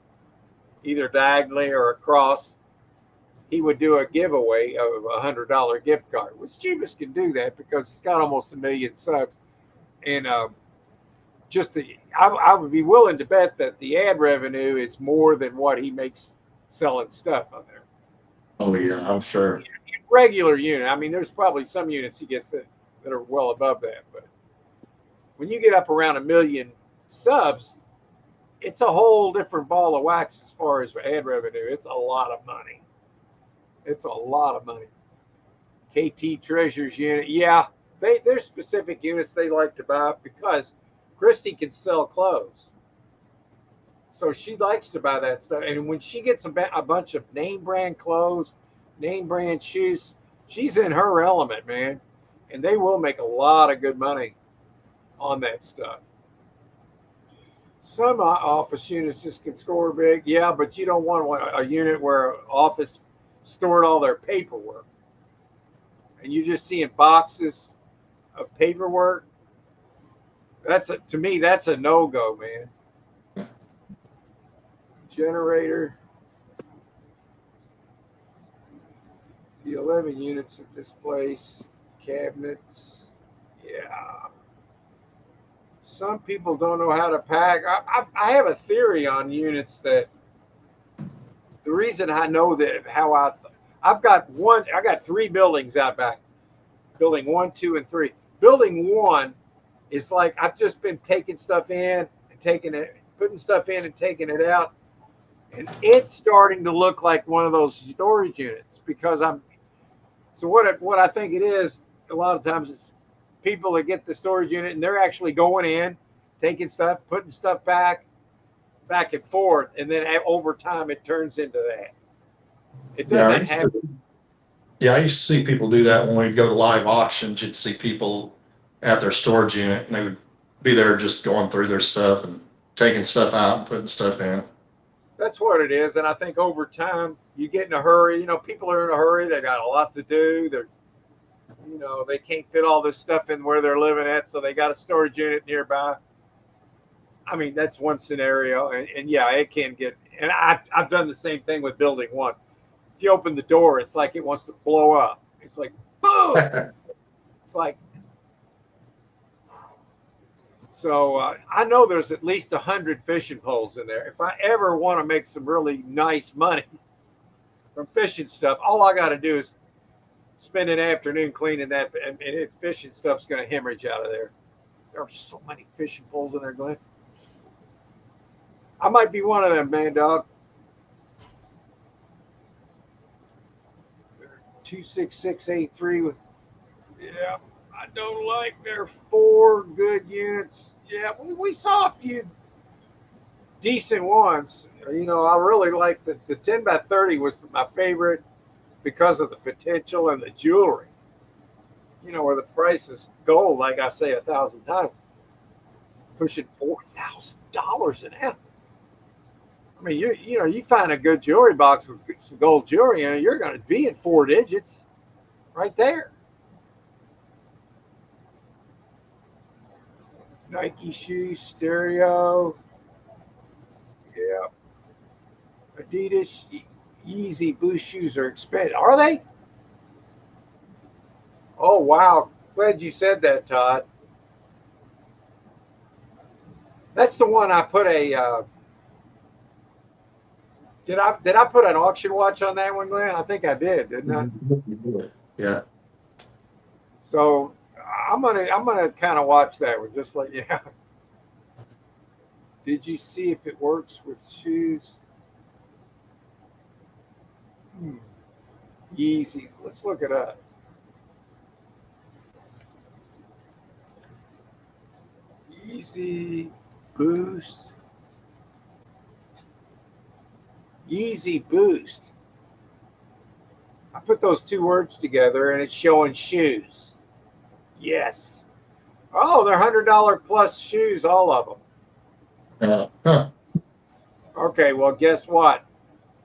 either diagonally or across, he would do a giveaway of $100 gift card, which Jeebus can do that because it's got almost 1 million subs. And I would be willing to bet that the ad revenue is more than what he makes selling stuff on there. Oh yeah, I'm sure. Regular unit. I mean, there's probably some units he gets that are well above that, but when you get up around 1 million subs, it's a whole different ball of wax as far as ad revenue. It's a lot of money. It's a lot of money. KT Treasures unit. Yeah, there's specific units they like to buy because Christy can sell clothes. So she likes to buy that stuff. And when she gets a bunch of name brand clothes, name brand shoes, she's in her element, man. And they will make a lot of good money on that stuff. Some office units just can score big. Yeah, but you don't want a unit where an office stored all their paperwork. And you're just seeing boxes of paperwork. To me, that's a no-go, man. Generator. The 11 units at this place. Cabinets. Yeah. Some people don't know how to pack. I have a theory on units that the reason I know that I got 3 buildings out back. Building 1, 2, and 3. Building 1 is like I've just been taking stuff in and putting stuff in and taking it out. And it's starting to look like one of those storage units because so what I think it is, a lot of times it's people that get the storage unit and they're actually going in, taking stuff, putting stuff back and forth, and then over time it turns into that. It doesn't have. Yeah, I used to see people do that when we'd go to live auctions. You'd see people at their storage unit and they would be there just going through their stuff and taking stuff out and putting stuff in. That's what it is. And I think over time you get in a hurry. People are in a hurry. They got a lot to do. They can't fit all this stuff in where they're living at, so they got a storage unit nearby. I mean, that's one scenario. And yeah, it can get, and I've done the same thing with building 1. If you open the door, it's like it wants to blow up. It's like, boom. It's like, so I know there's at least 100 fishing poles in there. If I ever want to make some really nice money from fishing stuff, all I got to do is spend an afternoon cleaning that, and fishing stuff's going to hemorrhage out of there. There are so many fishing poles in there, Glenn. I might be one of them, man, dog. 26683 with, yeah, I don't like their 4 good units. Yeah, we saw a few decent ones. I really like the 10 by 30 was my favorite because of the potential and the jewelry. Where the price is gold, like I say 1,000 times, pushing $4,000 an ounce. I mean, you find a good jewelry box with some gold jewelry in it, you're going to be in 4 digits right there. Nike shoes, stereo. Yeah. Adidas, Yeezy Boost shoes are expensive. Are they? Oh, wow. Glad you said that, Todd. That's the one I put a. Did I put an auction watch on that one, Glenn? I think I did, didn't I? Yeah. So I'm gonna kind of watch that one, just like yeah. Did you see if it works with shoes? Easy. Let's look it up. Easy Boost. Yeezy Boost. I put those two words together and it's showing shoes. Yes. Oh, they're $100 plus shoes, all of them. Huh. Okay, well, guess what?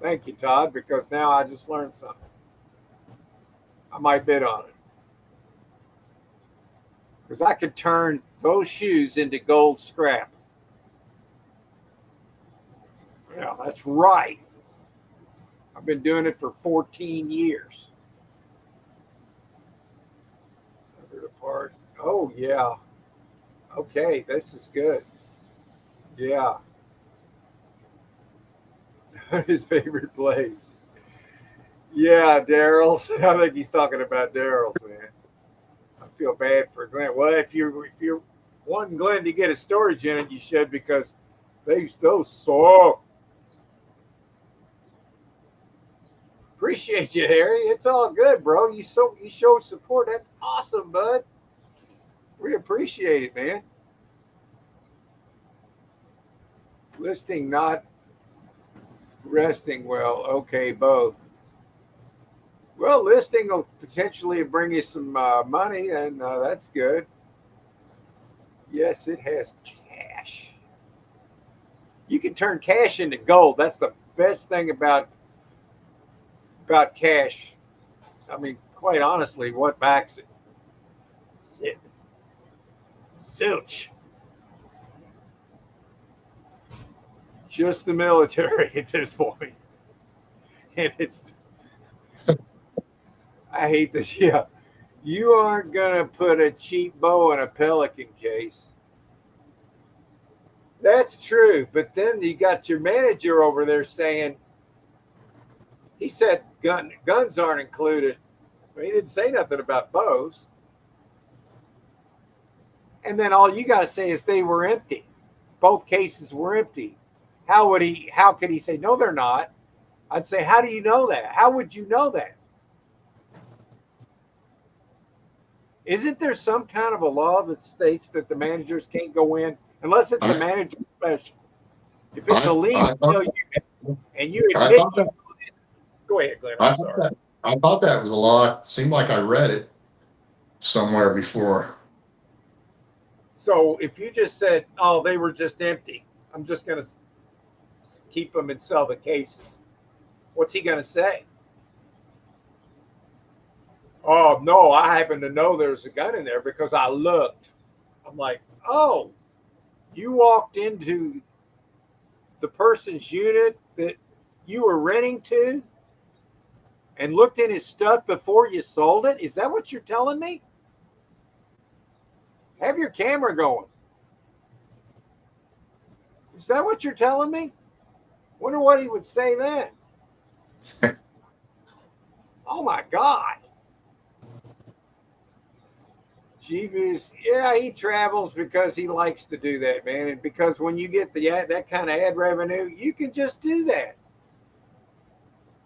Thank you, Todd, because now I just learned something. I might bid on it. Because I could turn those shoes into gold scrap. Yeah, that's right. I've been doing it for 14 years. Apart. Oh, yeah. Okay, this is good. Yeah. His favorite place. Yeah, Daryl's. I think he's talking about Daryl's, man. I feel bad for Glenn. Well, if you're wanting Glenn to get a storage unit, you should, because those suck. Appreciate you, Harry. It's all good, bro. You show support. That's awesome, bud. We appreciate it, man. Listing not resting well. Okay, both. Well, listing will potentially bring you some money, and that's good. Yes, it has cash. You can turn cash into gold. That's the best thing about cash. I mean, quite honestly, what backs it? Zilch. Just the military at this point. And I hate this. Yeah. You aren't going to put a cheap bow in a Pelican case. That's true. But then you got your manager over there saying, he said guns aren't included. But he didn't say nothing about bows. And then all you got to say is they were empty. Both cases were empty. How could he say, no, they're not? I'd say, how do you know that? How would you know that? Isn't there some kind of a law that states that the managers can't go in unless it's a manager special? If it's a lien and you admit go ahead, Glenn. I'm sorry. I thought that was a law. It seemed like I read it somewhere before. So if you just said, oh, they were just empty, I'm just going to keep them and sell the cases, what's he going to say? Oh, no, I happen to know there's a gun in there because I looked. I'm like, oh, you walked into the person's unit that you were renting to and looked in his stuff before you sold it? Is that what you're telling me? Have your camera going. Is that what you're telling me? Wonder what he would say then. Oh, my God. Jeeves, yeah, he travels because he likes to do that, man. And because when you get that kind of ad revenue, you can just do that.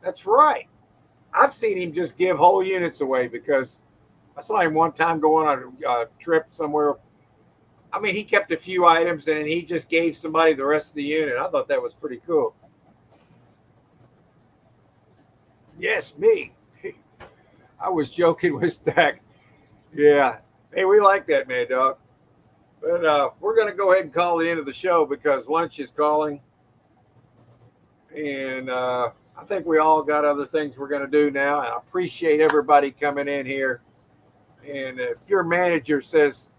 That's right. I've seen him just give whole units away because I saw him one time go on a trip somewhere. I mean, he kept a few items and he just gave somebody the rest of the unit. I thought that was pretty cool. Yes, me. I was joking with Stack. Yeah. Hey, we like that, Mad Dog. But we're going to go ahead and call the end of the show because lunch is calling. And I think we all got other things we're going to do now. And I appreciate everybody coming in here. And if your manager says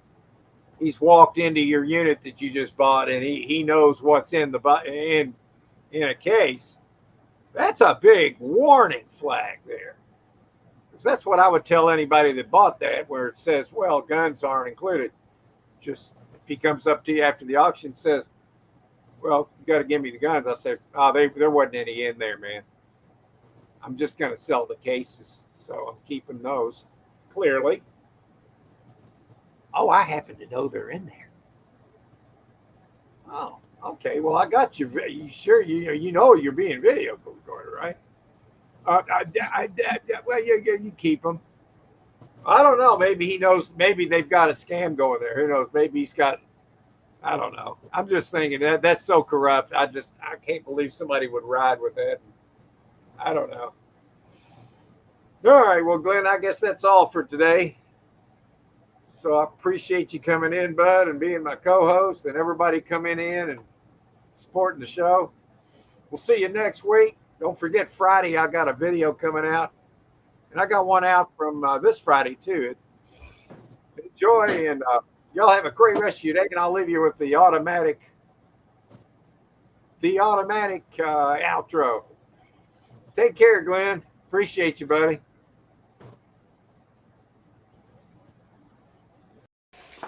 he's walked into your unit that you just bought and he knows what's in a case, that's a big warning flag there. Because that's what I would tell anybody that bought that, where it says, well, guns aren't included. Just if he comes up to you after the auction and says, well, you got to give me the guns. I say, oh, there wasn't any in there, man. I'm just going to sell the cases. So I'm keeping those clearly. Oh, I happen to know they're in there. Oh, okay. Well, I got you. You sure you know you're being video recorded, right? Well, you keep them. I don't know. Maybe he knows. Maybe they've got a scam going there. Who knows? Maybe he's got. I don't know. I'm just thinking that's so corrupt. I can't believe somebody would ride with that. I don't know. All right. Well, Glenn, I guess that's all for today. So I appreciate you coming in, bud, and being my co-host, and everybody coming in and supporting the show. We'll see you next week. Don't forget Friday, I got a video coming out, and I got one out from this Friday too. Enjoy, and y'all have a great rest of your day, and I'll leave you with the automatic outro. Take care, Glenn. Appreciate you, buddy.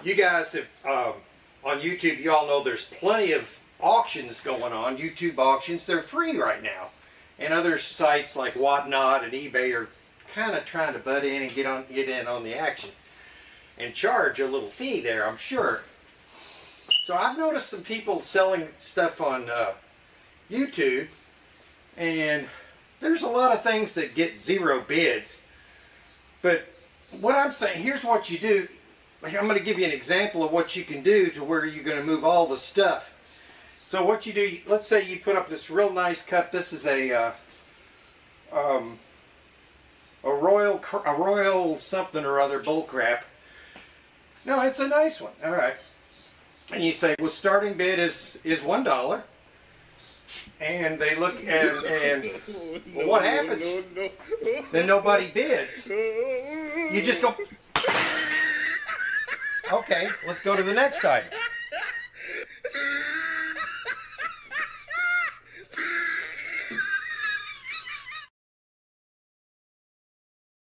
You guys, if on YouTube, you all know there's plenty of auctions going on, YouTube auctions. They're free right now. And other sites like Whatnot and eBay are kind of trying to butt in and get in on the action and charge a little fee there, I'm sure. So I've noticed some people selling stuff on YouTube, and there's a lot of things that get 0 bids. But what I'm saying, here's what you do. I'm going to give you an example of what you can do to where you're going to move all the stuff. So what you do, let's say you put up this real nice cup. This is a royal something or other bull crap. No, it's a nice one. All right. And you say, well, starting bid is $1. And they look and well, what happens? Then nobody bids. You just go. Okay, let's go to the next item.